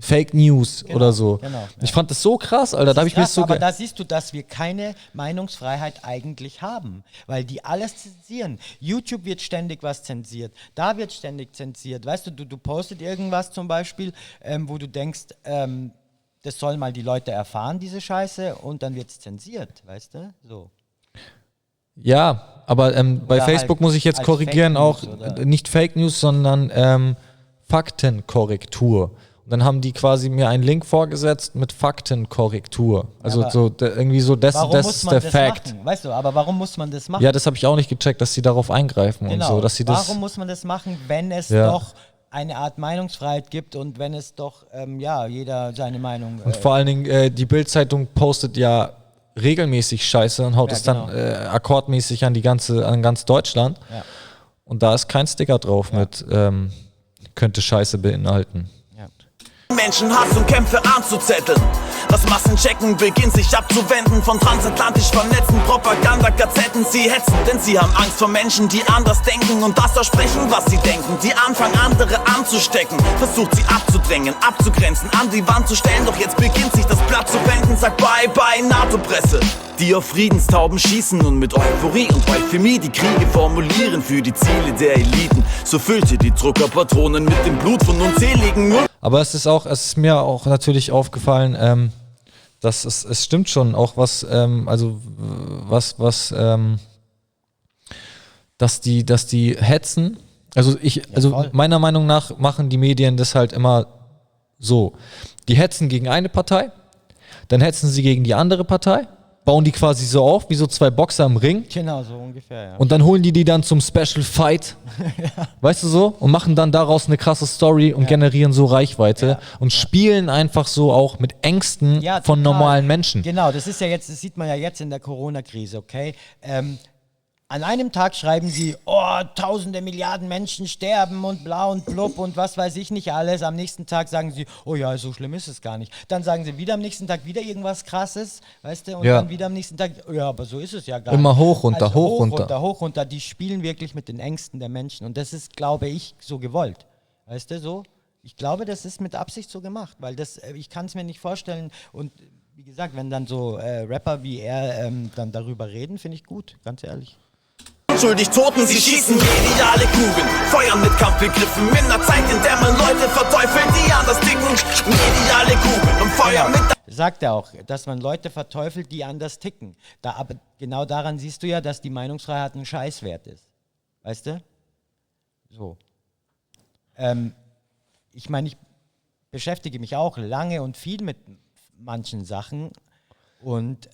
Fake News oder so. Genau, Ich fand das so krass, Alter. Da habe ich mir so. Aber da siehst du, dass wir keine Meinungsfreiheit eigentlich haben, weil die alles zensieren. YouTube wird ständig was zensiert, da wird ständig zensiert. Weißt du, du postet irgendwas zum Beispiel, wo du denkst, das sollen mal die Leute erfahren, diese Scheiße, und dann wird es zensiert, weißt du? So. Ja, aber bei Facebook muss ich jetzt korrigieren, auch nicht Fake News, sondern Faktenkorrektur. Und dann haben die quasi mir einen Link vorgesetzt mit Faktenkorrektur. Also irgendwie so, das ist der Fact. Machen? Weißt du, aber warum muss man das machen? Ja, das habe ich auch nicht gecheckt, dass sie darauf eingreifen und so. Dass sie warum muss man das machen, wenn es doch eine Art Meinungsfreiheit gibt und wenn es doch, jeder seine Meinung... Und vor allen Dingen, die Bild-Zeitung postet ja regelmäßig Scheiße und haut es dann akkordmäßig an ganz Deutschland. Ja. Und da ist kein Sticker drauf mit könnte Scheiße beinhalten. Menschenhass und Kämpfe anzuzetteln. Das Massenchecken beginnt sich abzuwenden von transatlantisch vernetzten Propagandagazetten. Sie hetzen, denn sie haben Angst vor Menschen, die anders denken und das aussprechen, was sie denken. Die anfangen, andere anzustecken, versucht sie abzudrängen, abzugrenzen, an die Wand zu stellen. Doch jetzt beginnt sich das Blatt zu wenden, sagt Bye-bye NATO-Presse. Die auf Friedenstauben schießen und mit Euphorie und Euphemie die Kriege formulieren für die Ziele der Eliten. So füllt ihr die Druckerpatronen mit dem Blut von unzähligen. Aber es ist mir auch natürlich aufgefallen, dass es stimmt schon auch dass die hetzen. Meiner Meinung nach machen die Medien das halt immer so. Die hetzen gegen eine Partei, dann hetzen sie gegen die andere Partei, bauen die quasi so auf, wie so 2 Boxer im Ring. Genau, so ungefähr, ja. Und dann holen die dann zum Special Fight, weißt du so? Und machen dann daraus eine krasse Story und generieren so Reichweite und spielen einfach so auch mit Ängsten von normalen Menschen. Genau, das sieht man ja jetzt in der Corona-Krise, okay? An einem Tag schreiben sie, oh, tausende Milliarden Menschen sterben und bla und blub und was weiß ich nicht alles. Am nächsten Tag sagen sie, oh ja, so schlimm ist es gar nicht. Dann sagen sie wieder am nächsten Tag wieder irgendwas Krasses, weißt du? Und dann wieder am nächsten Tag, ja, aber so ist es ja gar nicht. Immer hoch, runter, also hoch, runter. Hoch, runter. Die spielen wirklich mit den Ängsten der Menschen. Und das ist, glaube ich, so gewollt. Weißt du, so? Ich glaube, das ist mit Absicht so gemacht, weil ich kann es mir nicht vorstellen. Und wie gesagt, wenn dann so Rapper wie er dann darüber reden, finde ich gut, ganz ehrlich. Schuldig Toten, sie schießen mediale Kugeln, feuern mit Kampfbegriffen in einer Zeit, in der man Leute verteufelt, die anders ticken. Mediale Kugeln und feuern mit... Sagt er auch, dass man Leute verteufelt, die anders ticken. Aber genau daran siehst du ja, dass die Meinungsfreiheit ein Scheißwert ist. Weißt du? So. Ich meine, ich beschäftige mich auch lange und viel mit manchen Sachen und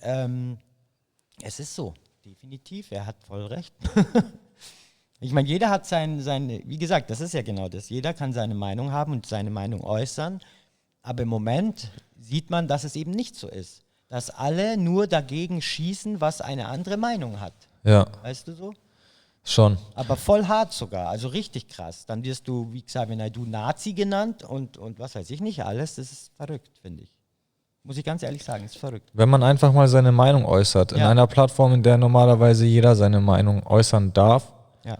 es ist so. Definitiv, er hat voll recht. Ich meine, jeder hat seine, wie gesagt, das ist ja genau das. Jeder kann seine Meinung haben und seine Meinung äußern. Aber im Moment sieht man, dass es eben nicht so ist. Dass alle nur dagegen schießen, was eine andere Meinung hat. Ja. Weißt du so? Schon. Aber voll hart sogar, also richtig krass. Dann wirst du, wie gesagt, wenn du Nazi genannt und was weiß ich nicht alles. Das ist verrückt, finde ich. Muss ich ganz ehrlich sagen, ist verrückt. Wenn man einfach mal seine Meinung äußert, in einer Plattform, in der normalerweise jeder seine Meinung äußern darf. Ja.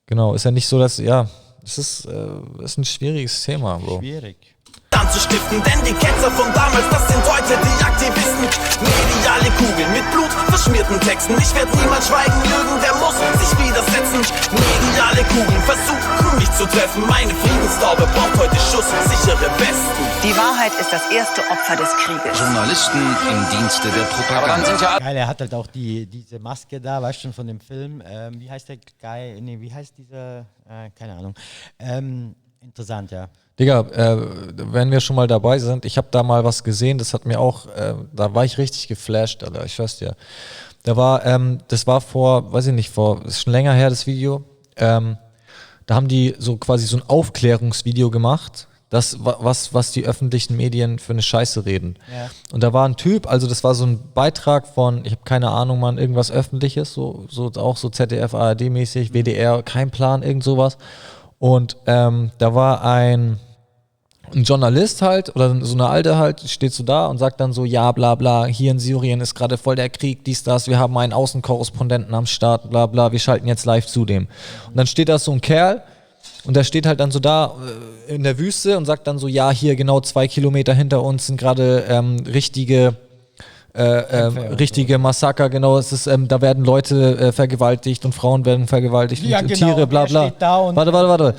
Genau, ist ja nicht so, dass, es ist ein schwieriges Thema, Bro. Schwierig. Anzustiften, denn die Ketzer von damals, das sind heute die Aktivisten. Mediale Kugeln mit Blut verschmierten Texten. Ich werde niemals schweigen, irgendwer muss sich widersetzen. Mediale Kugeln versuchen mich zu treffen. Meine Friedenstaube braucht heute schusssichere Westen. Die Wahrheit ist das erste Opfer des Krieges. Journalisten im Dienste der Propaganda. Geil, er hat halt auch diese Maske da, weißt du schon von dem Film. Wie heißt der Guy? Nee, wie heißt dieser? Keine Ahnung. Interessant, ja. Digga, wenn wir schon mal dabei sind, ich habe da mal was gesehen, das hat mir auch, da war ich richtig geflasht, Alter, ich schwör's dir. Das war ist schon länger her, das Video. Da haben die so quasi so ein Aufklärungsvideo gemacht, was die öffentlichen Medien für eine Scheiße reden. Ja. Und da war ein Typ, also das war so ein Beitrag von, ich habe keine Ahnung, Mann, irgendwas Öffentliches, so auch so ZDF, ARD-mäßig, WDR, kein Plan, irgend sowas. Und da war ein Journalist halt, oder so eine Alte halt, steht so da und sagt dann so, ja, bla bla, hier in Syrien ist gerade voll der Krieg, dies, das, wir haben einen Außenkorrespondenten am Start, bla bla, wir schalten jetzt live zu dem. Und dann steht da so ein Kerl und der steht halt dann so da in der Wüste und sagt dann so, ja, hier genau 2 Kilometer hinter uns sind gerade richtige Massaker, genau, es ist, da werden Leute vergewaltigt und Frauen werden vergewaltigt und genau, Tiere, bla bla. Warte.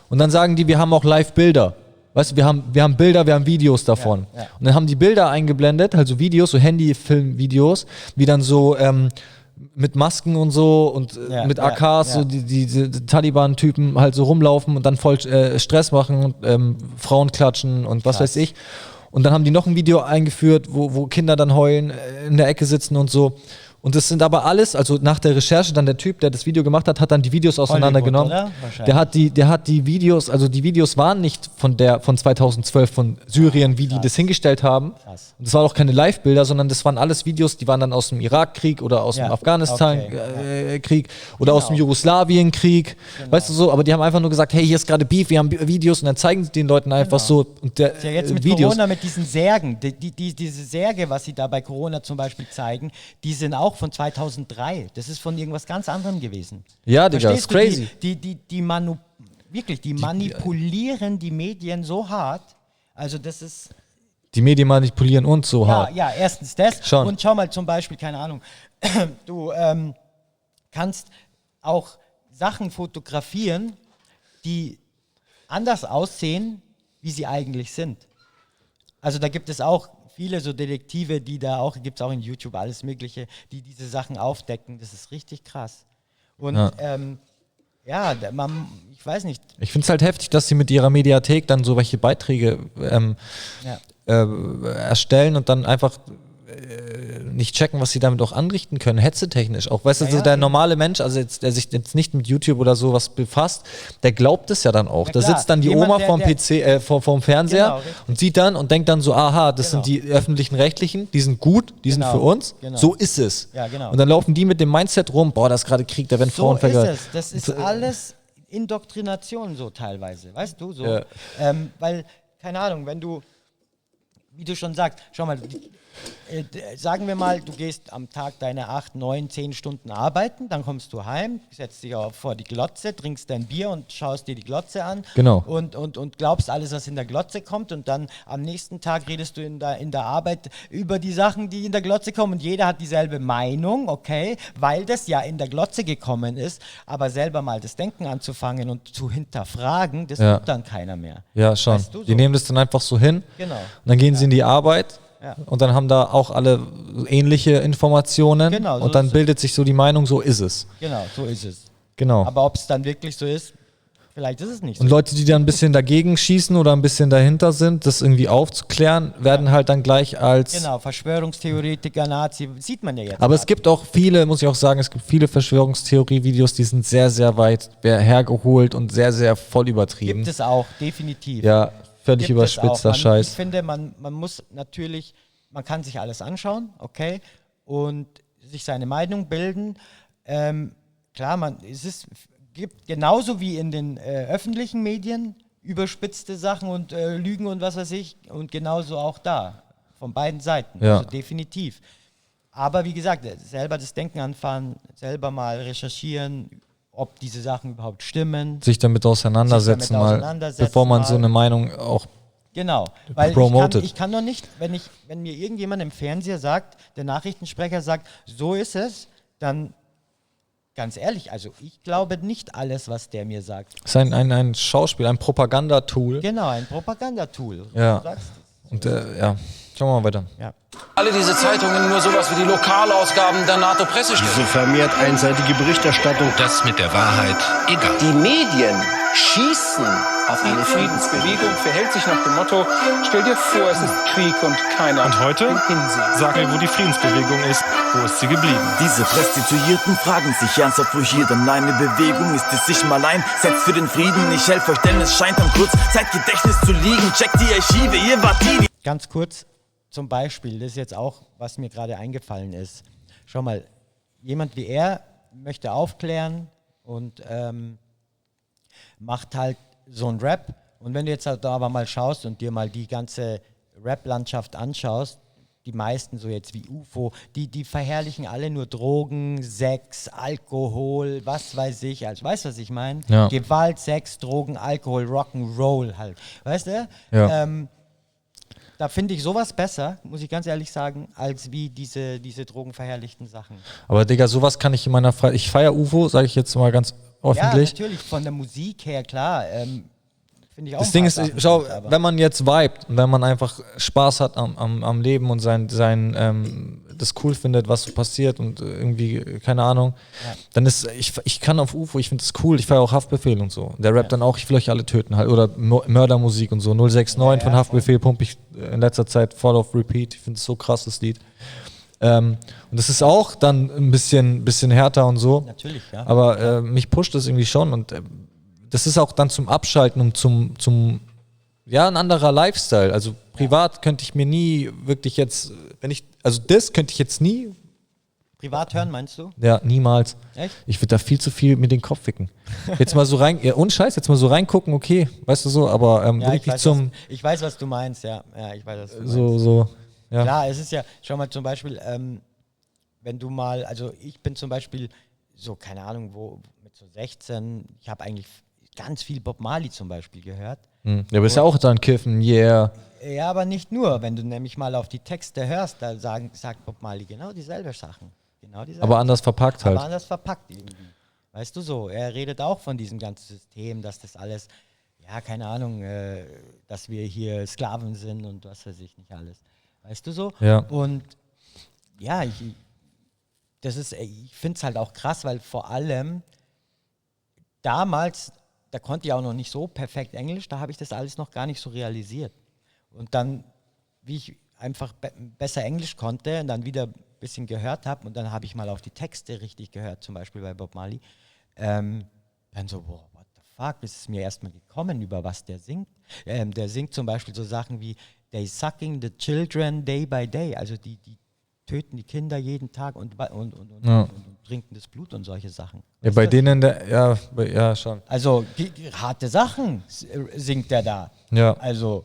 Und dann sagen die, wir haben auch Live-Bilder. Weißt du, wir haben Bilder, wir haben Videos davon. Ja. Und dann haben die Bilder eingeblendet, also Videos, so Handy-Film-Videos, wie dann so mit Masken und so und mit AKs, so die Taliban-Typen halt so rumlaufen und dann voll Stress machen und Frauen klatschen und was weiß ich. Und dann haben die noch ein Video eingeführt, wo Kinder dann heulen, in der Ecke sitzen und so. Und das sind aber alles, also nach der Recherche dann der Typ, der das Video gemacht hat dann die Videos auseinandergenommen. Der hat die Videos, also die Videos waren nicht von 2012 von Syrien, wie die das hingestellt haben. Krass. Und das waren auch keine Live-Bilder, sondern das waren alles Videos, die waren dann aus dem Irakkrieg oder aus dem Afghanistan-Krieg oder aus dem Jugoslawien-Krieg. Genau. Weißt du so, aber die haben einfach nur gesagt, hey, hier ist gerade Beef, wir haben Videos und dann zeigen sie den Leuten einfach so. Und ja, jetzt mit Corona, mit diesen Särgen, diese Särge, was sie da bei Corona zum Beispiel zeigen, die sind auch von 2003. Das ist von irgendwas ganz anderem gewesen. Ja, Digga, das ist crazy. Die manipulieren die Medien so hart. Also das ist... Die Medien manipulieren uns so hart. Ja, erstens das. Schon. Und schau mal zum Beispiel, keine Ahnung, du kannst auch Sachen fotografieren, die anders aussehen, wie sie eigentlich sind. Also da gibt es auch viele so Detektive, die da auch, gibt es auch in YouTube alles Mögliche, die diese Sachen aufdecken. Das ist richtig krass. Und ich weiß nicht. Ich finde es halt heftig, dass sie mit ihrer Mediathek dann so welche Beiträge erstellen und dann einfach nicht checken, was sie damit auch anrichten können, hetzetechnisch. Auch, weißt du, so der normale Mensch, also der sich jetzt nicht mit YouTube oder sowas befasst, der glaubt es ja dann auch. Da sitzt dann die Oma vorm PC, vorm Fernseher und sieht dann und denkt dann so, aha, das sind die öffentlichen Rechtlichen, die sind gut, die sind für uns. So ist es. Ja, genau. Und dann laufen die mit dem Mindset rum, boah, das ist gerade Krieg, da werden Frauen vergewaltigt. So ist es. Das ist alles Indoktrination so teilweise, weißt du? So. Ja. Weil, keine Ahnung, wenn du, wie du schon sagst, schau mal, sagen wir mal, du gehst am Tag deine 8, 9, 10 Stunden arbeiten, dann kommst du heim, setzt dich auch vor die Glotze, trinkst dein Bier und schaust dir die Glotze an und glaubst alles, was in der Glotze kommt, und dann am nächsten Tag redest du in der Arbeit über die Sachen, die in der Glotze kommen, und jeder hat dieselbe Meinung, okay, weil das ja in der Glotze gekommen ist, aber selber mal das Denken anzufangen und zu hinterfragen, das tut dann keiner mehr. Ja, schon. Weißt du, so? Die nehmen das dann einfach so hin, genau. Und dann gehen sie in die Arbeit. Ja. Und dann haben da auch alle ähnliche Informationen, genau, so und dann bildet sich so die Meinung, so ist es. Genau, so ist es. Genau. Aber ob es dann wirklich so ist, vielleicht ist es nicht so. Und Leute, die dann ein bisschen dagegen schießen oder ein bisschen dahinter sind, das irgendwie aufzuklären, werden halt dann gleich als... Genau, Verschwörungstheoretiker, Nazi, sieht man ja jetzt. Aber es gibt auch viele, muss ich auch sagen, es gibt viele Verschwörungstheorie-Videos, die sind sehr, sehr weit hergeholt und sehr, sehr voll übertrieben. Gibt es auch, definitiv. Ja, völlig überspitzter Scheiß. Ich finde, man muss natürlich, man kann sich alles anschauen, okay, und sich seine Meinung bilden. Klar, gibt genauso wie in den öffentlichen Medien überspitzte Sachen und Lügen und was weiß ich, und genauso auch da, von beiden Seiten, also definitiv. Aber wie gesagt, selber das Denken anfangen, selber mal recherchieren, ob diese Sachen überhaupt stimmen. Sich damit auseinandersetzen, bevor man so eine Meinung auch weil promotet. Ich kann doch nicht, wenn mir irgendjemand im Fernseher sagt, der Nachrichtensprecher sagt, so ist es, dann ganz ehrlich, also ich glaube nicht alles, was der mir sagt. Es ist ein Schauspiel, ein Propagandatool. Genau, ein Propagandatool. Ja. Du sagst es. Und schauen wir mal weiter. Ja. Alle diese Zeitungen nur sowas wie die Lokalausgaben der NATO-Pressestelle. Diese vermehrt einseitige Berichterstattung. Das mit der Wahrheit egal. Die Medien schießen auf eine Friedensbewegung verhält sich nach dem Motto, stell dir vor, es ist Krieg und keiner. Und heute sagen wir, wo die Friedensbewegung ist, wo ist sie geblieben? Diese Prostituierten fragen sich ernsthaft, wo hier denn eine Bewegung ist, die sich mal einsetzt für den Frieden. Ich helfe euch, denn es scheint am Kurzzeitgedächtnis zu liegen. Checkt die Archive, ihr wart die. Ganz kurz zum Beispiel, das ist jetzt auch, was mir gerade eingefallen ist. Schau mal, jemand wie er möchte aufklären und macht halt so ein Rap. Und wenn du jetzt halt aber mal schaust und dir mal die ganze Rap-Landschaft anschaust, die meisten, so jetzt wie UFO, die verherrlichen alle nur Drogen, Sex, Alkohol, was weiß ich. Also, weißt du, was ich meine? Ja. Gewalt, Sex, Drogen, Alkohol, Rock'n'Roll halt. Weißt du? Ja. Da finde ich sowas besser, muss ich ganz ehrlich sagen, als wie diese drogenverherrlichten Sachen. Aber Digga, sowas kann ich in meiner Freizeit... Ich feiere UFO, sage ich jetzt mal ganz öffentlich. Ja, natürlich, von der Musik her, klar. Finde ich auch. Das Ding ist, schau, wenn man jetzt vibet und wenn man einfach Spaß hat am Leben und das cool findet, was so passiert und irgendwie, keine Ahnung, dann ist, ich kann auf UFO, ich finde das cool, ich feiere auch Haftbefehl und so. Der rappt dann auch, ich will euch alle töten halt, oder Mördermusik und so. 069 von Haftbefehl pumpe ich in letzter Zeit voll auf Repeat, ich finde es so krass, das Lied. Und das ist auch dann ein bisschen härter und so. Natürlich, ja. Aber mich pusht das irgendwie schon und das ist auch dann zum Abschalten und zum ein anderer Lifestyle. Also privat könnte ich mir nie wirklich jetzt, das könnte ich jetzt nie. Privat hören, meinst du? Ja, niemals. Echt? Ich würde da viel zu viel mit den Kopf ficken. Jetzt mal so rein, ohne Scheiß, jetzt mal so reingucken, okay, weißt du so, aber wirklich ich weiß, was du meinst, ja. Ja, ich weiß, was du meinst. So, ja. Klar, es ist ja, schau mal zum Beispiel, wenn du mal, also ich bin zum Beispiel so, keine Ahnung, mit so 16, ich habe eigentlich ganz viel Bob Marley zum Beispiel gehört. Ja, aber ist ja auch dann Kiffen, yeah. Ja, aber nicht nur. Wenn du nämlich mal auf die Texte hörst, da sagt Bob Marley genau dieselbe Sachen. Aber anders verpackt halt. Aber anders verpackt irgendwie. Weißt du so, er redet auch von diesem ganzen System, dass das alles, ja, keine Ahnung, dass wir hier Sklaven sind und was weiß ich nicht alles. Weißt du so? Ja. Und ja, ich finde es halt auch krass, weil vor allem damals, da konnte ich auch noch nicht so perfekt Englisch, da habe ich das alles noch gar nicht so realisiert. Und dann, einfach besser Englisch konnte und dann wieder ein bisschen gehört habe und dann habe ich mal auf die Texte richtig gehört, zum Beispiel bei Bob Marley, dann so, boah, what the fuck, ist es mir erstmal gekommen, über was der singt. Der singt zum Beispiel so Sachen wie they sucking the children day by day, also die töten die Kinder jeden Tag und trinken das Blut und solche Sachen. Ja, bei denen, ja, schon. Also harte Sachen singt der da. Ja. Also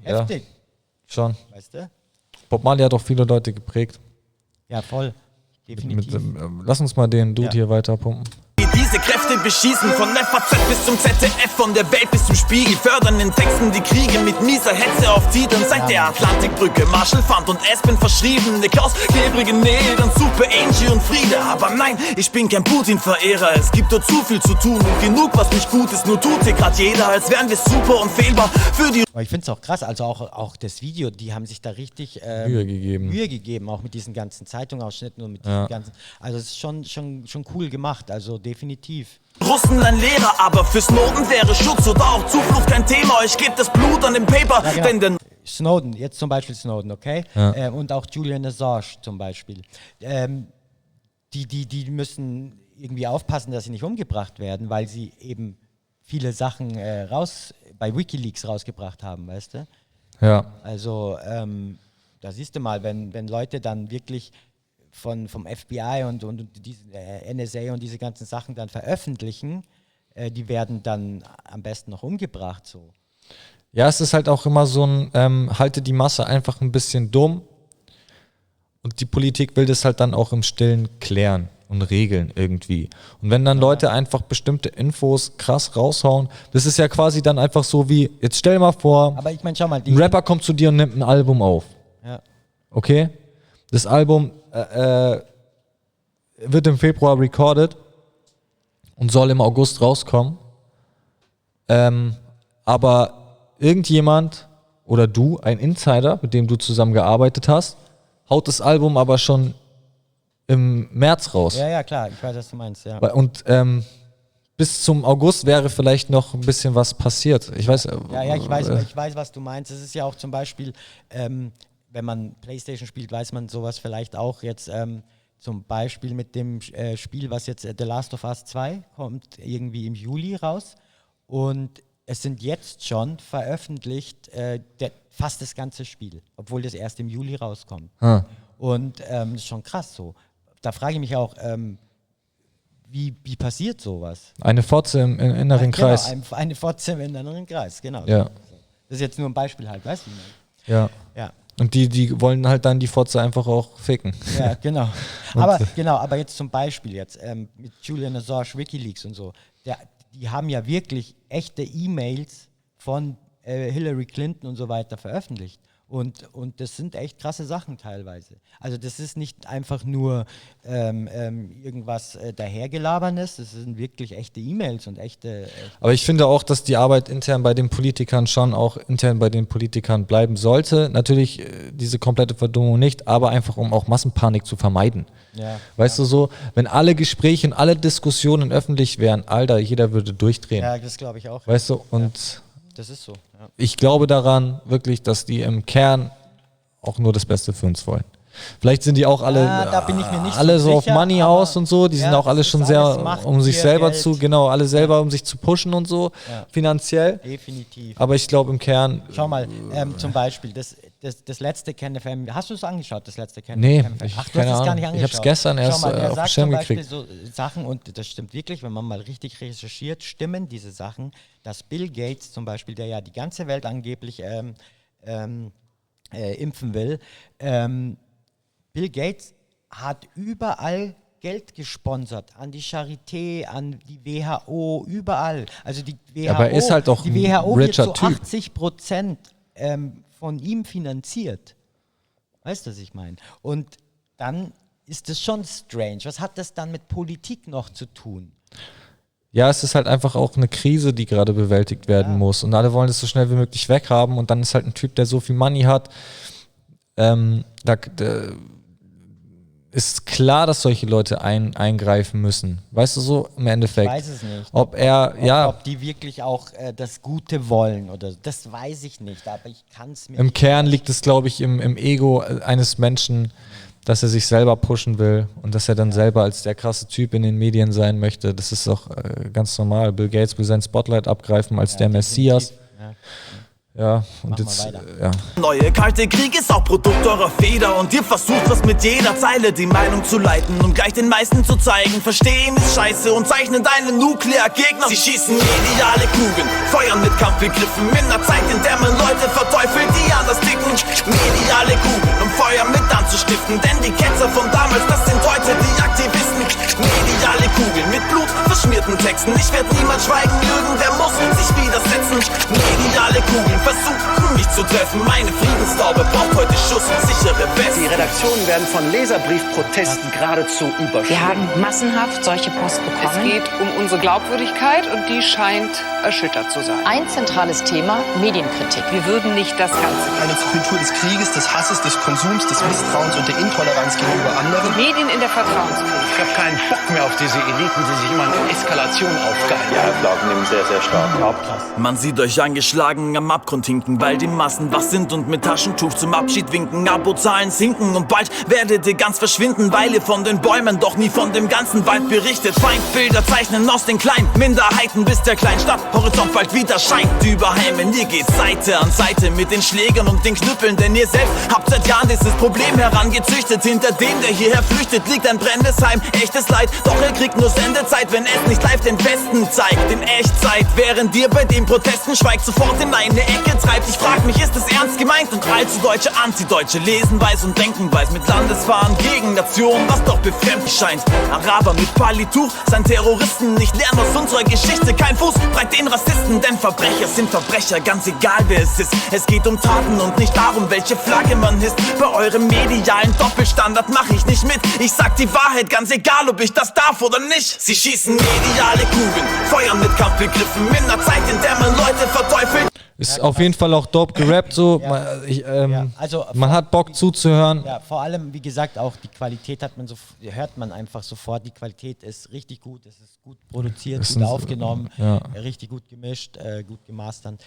heftig. Ja, schon. Weißt du? Bob Marley hat auch viele Leute geprägt. Ja, voll. Definitiv. Lass uns mal den Dude hier weiter pumpen. Diese Kräfte beschießen von FAZ bis zum ZDF, von der Welt bis zum Spiegel, fördern in Texten die Kriege mit mieser Hetze auf Titeln. Seit der Atlantikbrücke, Marshall Fund und Aspen verschrieben, Klaus, klebrige Nähe, dann Super Angie und Friede. Aber nein, ich bin kein Putin-Verehrer, es gibt dort zu viel zu tun und genug, was nicht gut ist, nur tut hier grad jeder, als wären wir super unfehlbar für die... Aber ich finde es auch krass, also auch das Video, die haben sich da richtig Mühe gegeben, auch mit diesen ganzen Zeitungsausschnitten und mit diesen ganzen, also es ist schon cool gemacht, also definitiv. Russen ein Lehrer, aber für Snowden wäre Schutz oder auch Zuflucht kein Thema. Ich gebe das Blut an dem Paper, ja, genau. wenn denn... Snowden, jetzt zum Beispiel Snowden, okay? Ja. Und auch Julian Assange zum Beispiel. Die müssen irgendwie aufpassen, dass sie nicht umgebracht werden, weil sie eben viele Sachen bei WikiLeaks rausgebracht haben, weißt du? Ja. Also da siehst du mal, wenn Leute dann wirklich vom FBI und diese NSA und diese ganzen Sachen dann veröffentlichen, die werden dann am besten noch umgebracht. So. Ja, es ist halt auch immer so ein, halte die Masse einfach ein bisschen dumm und die Politik will das halt dann auch im Stillen klären und regeln irgendwie. Und wenn dann Leute einfach bestimmte Infos krass raushauen, das ist ja quasi dann einfach so wie, jetzt stell dir mal vor, aber ich meine, schau mal, ein Rapper kommt zu dir und nimmt ein Album auf. Ja. Okay? Das Album wird im Februar recorded und soll im August rauskommen. Aber irgendjemand oder du, ein Insider, mit dem du zusammen gearbeitet hast, haut das Album aber schon im März raus. Ja, klar, ich weiß, was du meinst. Ja. Und bis zum August wäre vielleicht noch ein bisschen was passiert. Ich weiß. Ja, ich weiß, was du meinst. Es ist ja auch zum Beispiel, wenn man PlayStation spielt, weiß man sowas vielleicht auch jetzt zum Beispiel mit dem Spiel, was jetzt The Last of Us 2 kommt, irgendwie im Juli raus. Und es sind jetzt schon veröffentlicht fast das ganze Spiel, obwohl das erst im Juli rauskommt. Und das ist schon krass so. Da frage ich mich auch, wie passiert sowas? Eine Fotze im inneren Kreis. Genau, eine Fotze im inneren Kreis, genau. Ja. Das ist jetzt nur ein Beispiel halt, weißt du? Ja. Und die wollen halt dann die Fotze einfach auch ficken. Ja, genau. Aber jetzt zum Beispiel mit Julian Assange, WikiLeaks und so, die haben ja wirklich echte E-Mails von Hillary Clinton und so weiter veröffentlicht. Und das sind echt krasse Sachen teilweise. Also das ist nicht einfach nur irgendwas dahergelabernes, das sind wirklich echte E-Mails und echte... Aber ich finde auch, dass die Arbeit intern bei den Politikern schon auch intern bei den Politikern bleiben sollte. Natürlich diese komplette Verdummung nicht, aber einfach um auch Massenpanik zu vermeiden. Ja, weißt du so, wenn alle Gespräche und alle Diskussionen öffentlich wären, Alter, jeder würde durchdrehen. Ja, das glaube ich auch. Weißt du, und... Das ist so. Ja. Ich glaube daran wirklich, dass die im Kern auch nur das Beste für uns wollen. Vielleicht sind die auch alle, da bin ich mir nicht alle so sicher, auf Money aus und so. Die sind auch alle schon sehr, um sich selber Geld. alle selber um sich zu pushen und so, finanziell. Definitiv. Aber ich glaube im Kern... Schau mal, zum Beispiel, das letzte KenFM, hast du es angeschaut, das letzte KenFM? Nee, Ach, du hast es gar nicht angeschaut. Ich habe es gestern erst Schau mal, auf den Schirm gekriegt. So Sachen, und das stimmt wirklich, wenn man mal richtig recherchiert, stimmen diese Sachen, dass Bill Gates zum Beispiel, der ja die ganze Welt angeblich impfen will, Bill Gates hat überall Geld gesponsert, an die Charité, an die WHO, überall. Also die WHO, aber er ist halt auch die WHO ein wird richer zu Typ. 80% von ihm finanziert. Weißt du, was ich meine? Und dann ist es schon strange. Was hat das dann mit Politik noch zu tun? Ja, es ist halt einfach auch eine Krise, die gerade bewältigt werden muss. Und alle wollen es so schnell wie möglich weghaben. Und dann ist halt ein Typ, der so viel Money hat, ist klar, dass solche Leute eingreifen müssen. Weißt du so im Endeffekt? Ich weiß es nicht. Ob die wirklich auch das Gute wollen oder das weiß ich nicht, aber ich kann es mir im nicht Kern liegt es, glaube ich, im Ego eines Menschen, dass er sich selber pushen will und dass er dann selber als der krasse Typ in den Medien sein möchte. Das ist auch ganz normal. Bill Gates will sein Spotlight abgreifen als der Messias. Ja, und jetzt, ja. Neue kalte Krieg ist auch Produkt eurer Feder und ihr versucht was mit jeder Zeile die Meinung zu leiten und gleich den meisten zu zeigen. Verstehen ist scheiße und zeichnen deine Nukleargegner. Sie schießen mediale Kugeln, feuern mit Kampfbegriffen in einer Zeit, in der man Leute verteufelt, die anders ticken. Mediale Kugeln, um Feuer mit anzustiften, denn die Ketzer von damals, das sind heute die Aktivisten. Mediale Kugeln mit blutverschmierten Texten. Ich werde niemals schweigen, irgendwer muss sich widersetzen. Mediale Kugeln versuchen mich zu treffen. Meine Friedenstaube braucht heute schusssichere Westen. Die Redaktionen werden von Leserbriefprotesten geradezu überschwemmt. Wir haben massenhaft solche Post bekommen. Es geht um unsere Glaubwürdigkeit und die scheint erschüttert zu sein. Ein zentrales Thema, Medienkritik. Wir würden nicht das Ganze. Eine Kultur des Krieges, des Hasses, des Konsums, des Misstrauens und der Intoleranz gegenüber anderen. Medien in der Vertrauenskrise. Ich habe keinen Bock mehr auf diese Eliten, die sich immer in Eskalation aufgeilen. Ja, Auflagen nehmen sehr, sehr stark ab. Man sieht euch angeschlagen am Abgrund hinken, weil die Massen wach sind und mit Taschentuch zum Abschied winken. Abozahlen sinken und bald werdet ihr ganz verschwinden, weil ihr von den Bäumen doch nie von dem ganzen Wald berichtet. Feindbilder zeichnen aus den kleinen Minderheiten, bis der Kleinstadthorizont bald wieder scheint. Überheimen, ihr geht Seite an Seite mit den Schlägern und den Knüppeln, denn ihr selbst habt seit Jahren dieses Problem herangezüchtet. Hinter dem, der hierher flüchtet, liegt ein brennendes Heim, echtes Leid. Doch er kriegt nur Sendezeit, wenn es nicht live den Besten zeigt. In Echtzeit, während ihr bei den Protesten schweigt, sofort in eine Ecke treibt. Ich frag mich, ist es ernst gemeint? Und allzu Deutsche, Antideutsche lesen weiß und denken weiß. Mit Landesfahren gegen Nationen, was doch befremdlich scheint. Araber mit Palituch, sein Terroristen. Nicht lernen aus unserer Geschichte, kein Fuß breit den Rassisten. Denn Verbrecher sind Verbrecher, ganz egal wer es ist. Es geht um Taten und nicht darum, welche Flagge man hisst. Bei eurem medialen Doppelstandard mach ich nicht mit. Ich sag die Wahrheit, ganz egal, ob ich das darf oder nicht. Sie schießen mediale Kugeln, feuern mit Kampfbegriffen in einer Zeit, in der man Leute verteufelt. Ist auf jeden Fall auch dope gerappt so. Also man hat Bock zuzuhören. Ja, vor allem, wie gesagt, auch die Qualität hört man einfach sofort. Die Qualität ist richtig gut, es ist gut produziert, gut aufgenommen, richtig gut gemischt, gut gemastert.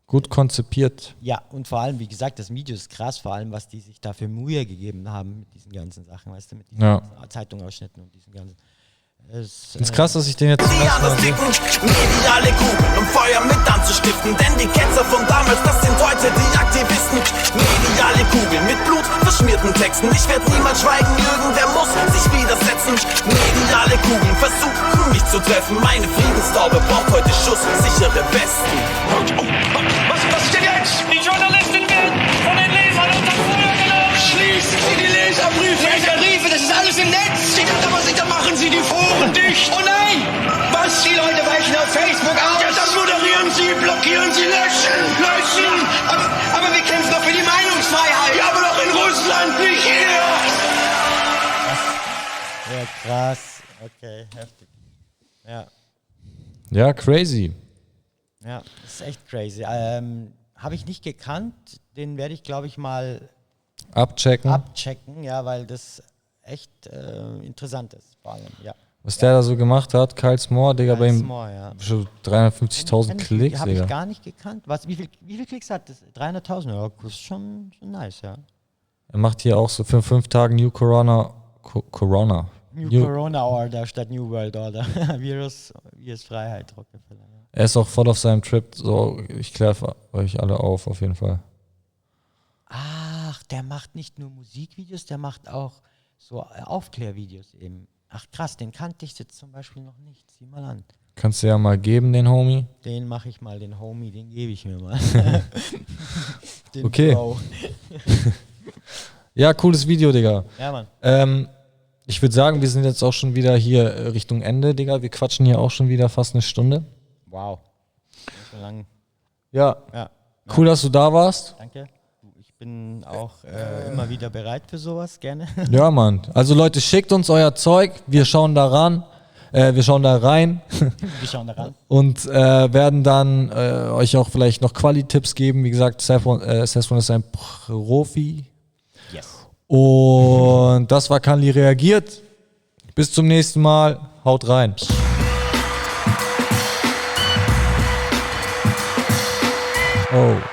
Gut konzipiert. Ja, und vor allem, wie gesagt, das Video ist krass, vor allem, was die sich da für Mühe gegeben haben mit diesen ganzen Sachen, weißt du, mit diesen Zeitungausschnitten und diesen ganzen. Es ist krass, dass ich den jetzt mediale Kugeln, um Feuer mit anzustiften, denn die Ketzer von damals, das sind heute die Aktivisten. Mediale Kugeln mit blutverschmierten Texten. Ich werde niemals schweigen, irgendwer muss sich widersetzen. Mediale Kugeln versuchen mich zu treffen. Meine Friedenstaube braucht heute schusssichere Westen. Was ist denn jetzt? Die Journalistin wird von den Lesern unter Feuer genommen. Schließen Sie die Leserbriefe. Leserbriefe, das ist alles im Netz. Aber sicher machen Sie die Foren dicht. Oh nein! Was? Die Leute weichen auf Facebook aus? Ja, dann moderieren Sie, blockieren Sie, löschen. Aber wir kämpfen doch für die Meinungsfreiheit. Ja, aber doch in Russland, nicht hier. Ja, krass. Okay, heftig. Ja. Ja, crazy. Ja, das ist echt crazy. Habe ich nicht gekannt. Den werde ich, glaube ich, mal abchecken, ja, weil das echt interessant ist, vor allem, ja. Was der da so gemacht hat, Kyle S'more, Digga, bei ihm schon 350.000 Klicks, Habe ich gar nicht gekannt. Wie viel Klicks hat das? 300.000, ja, das ist schon nice, ja. Er macht hier auch so für 5 Tage New Corona. New Corona Order statt New World Order. Virus Freiheit, Rockefeller. Ja. Er ist auch voll auf seinem Trip, so, ich kläre euch alle auf jeden Fall. Ach, der macht nicht nur Musikvideos, der macht auch so Aufklärvideos eben. Ach krass, den kannte ich jetzt zum Beispiel noch nicht. Sieh mal an. Kannst du ja mal geben, den Homie? Den mache ich mal, den Homie, den gebe ich mir mal. Den okay. Ja, cooles Video, Digga. Ja, Mann. Ich würde sagen, wir sind jetzt auch schon wieder hier Richtung Ende, Digga. Wir quatschen hier auch schon wieder fast eine Stunde. Wow. So lang. Ja. Cool, dass du da warst. Danke. Ich bin auch immer wieder bereit für sowas, gerne. Ja, Mann. Also Leute, schickt uns euer Zeug. Wir schauen da ran. Wir schauen da rein. Wir schauen da ran. Und werden dann euch auch vielleicht noch Quali-Tipps geben. Wie gesagt, Sesfon ist ein Profi. Yes. Und das war Kanli reagiert. Bis zum nächsten Mal. Haut rein. Oh.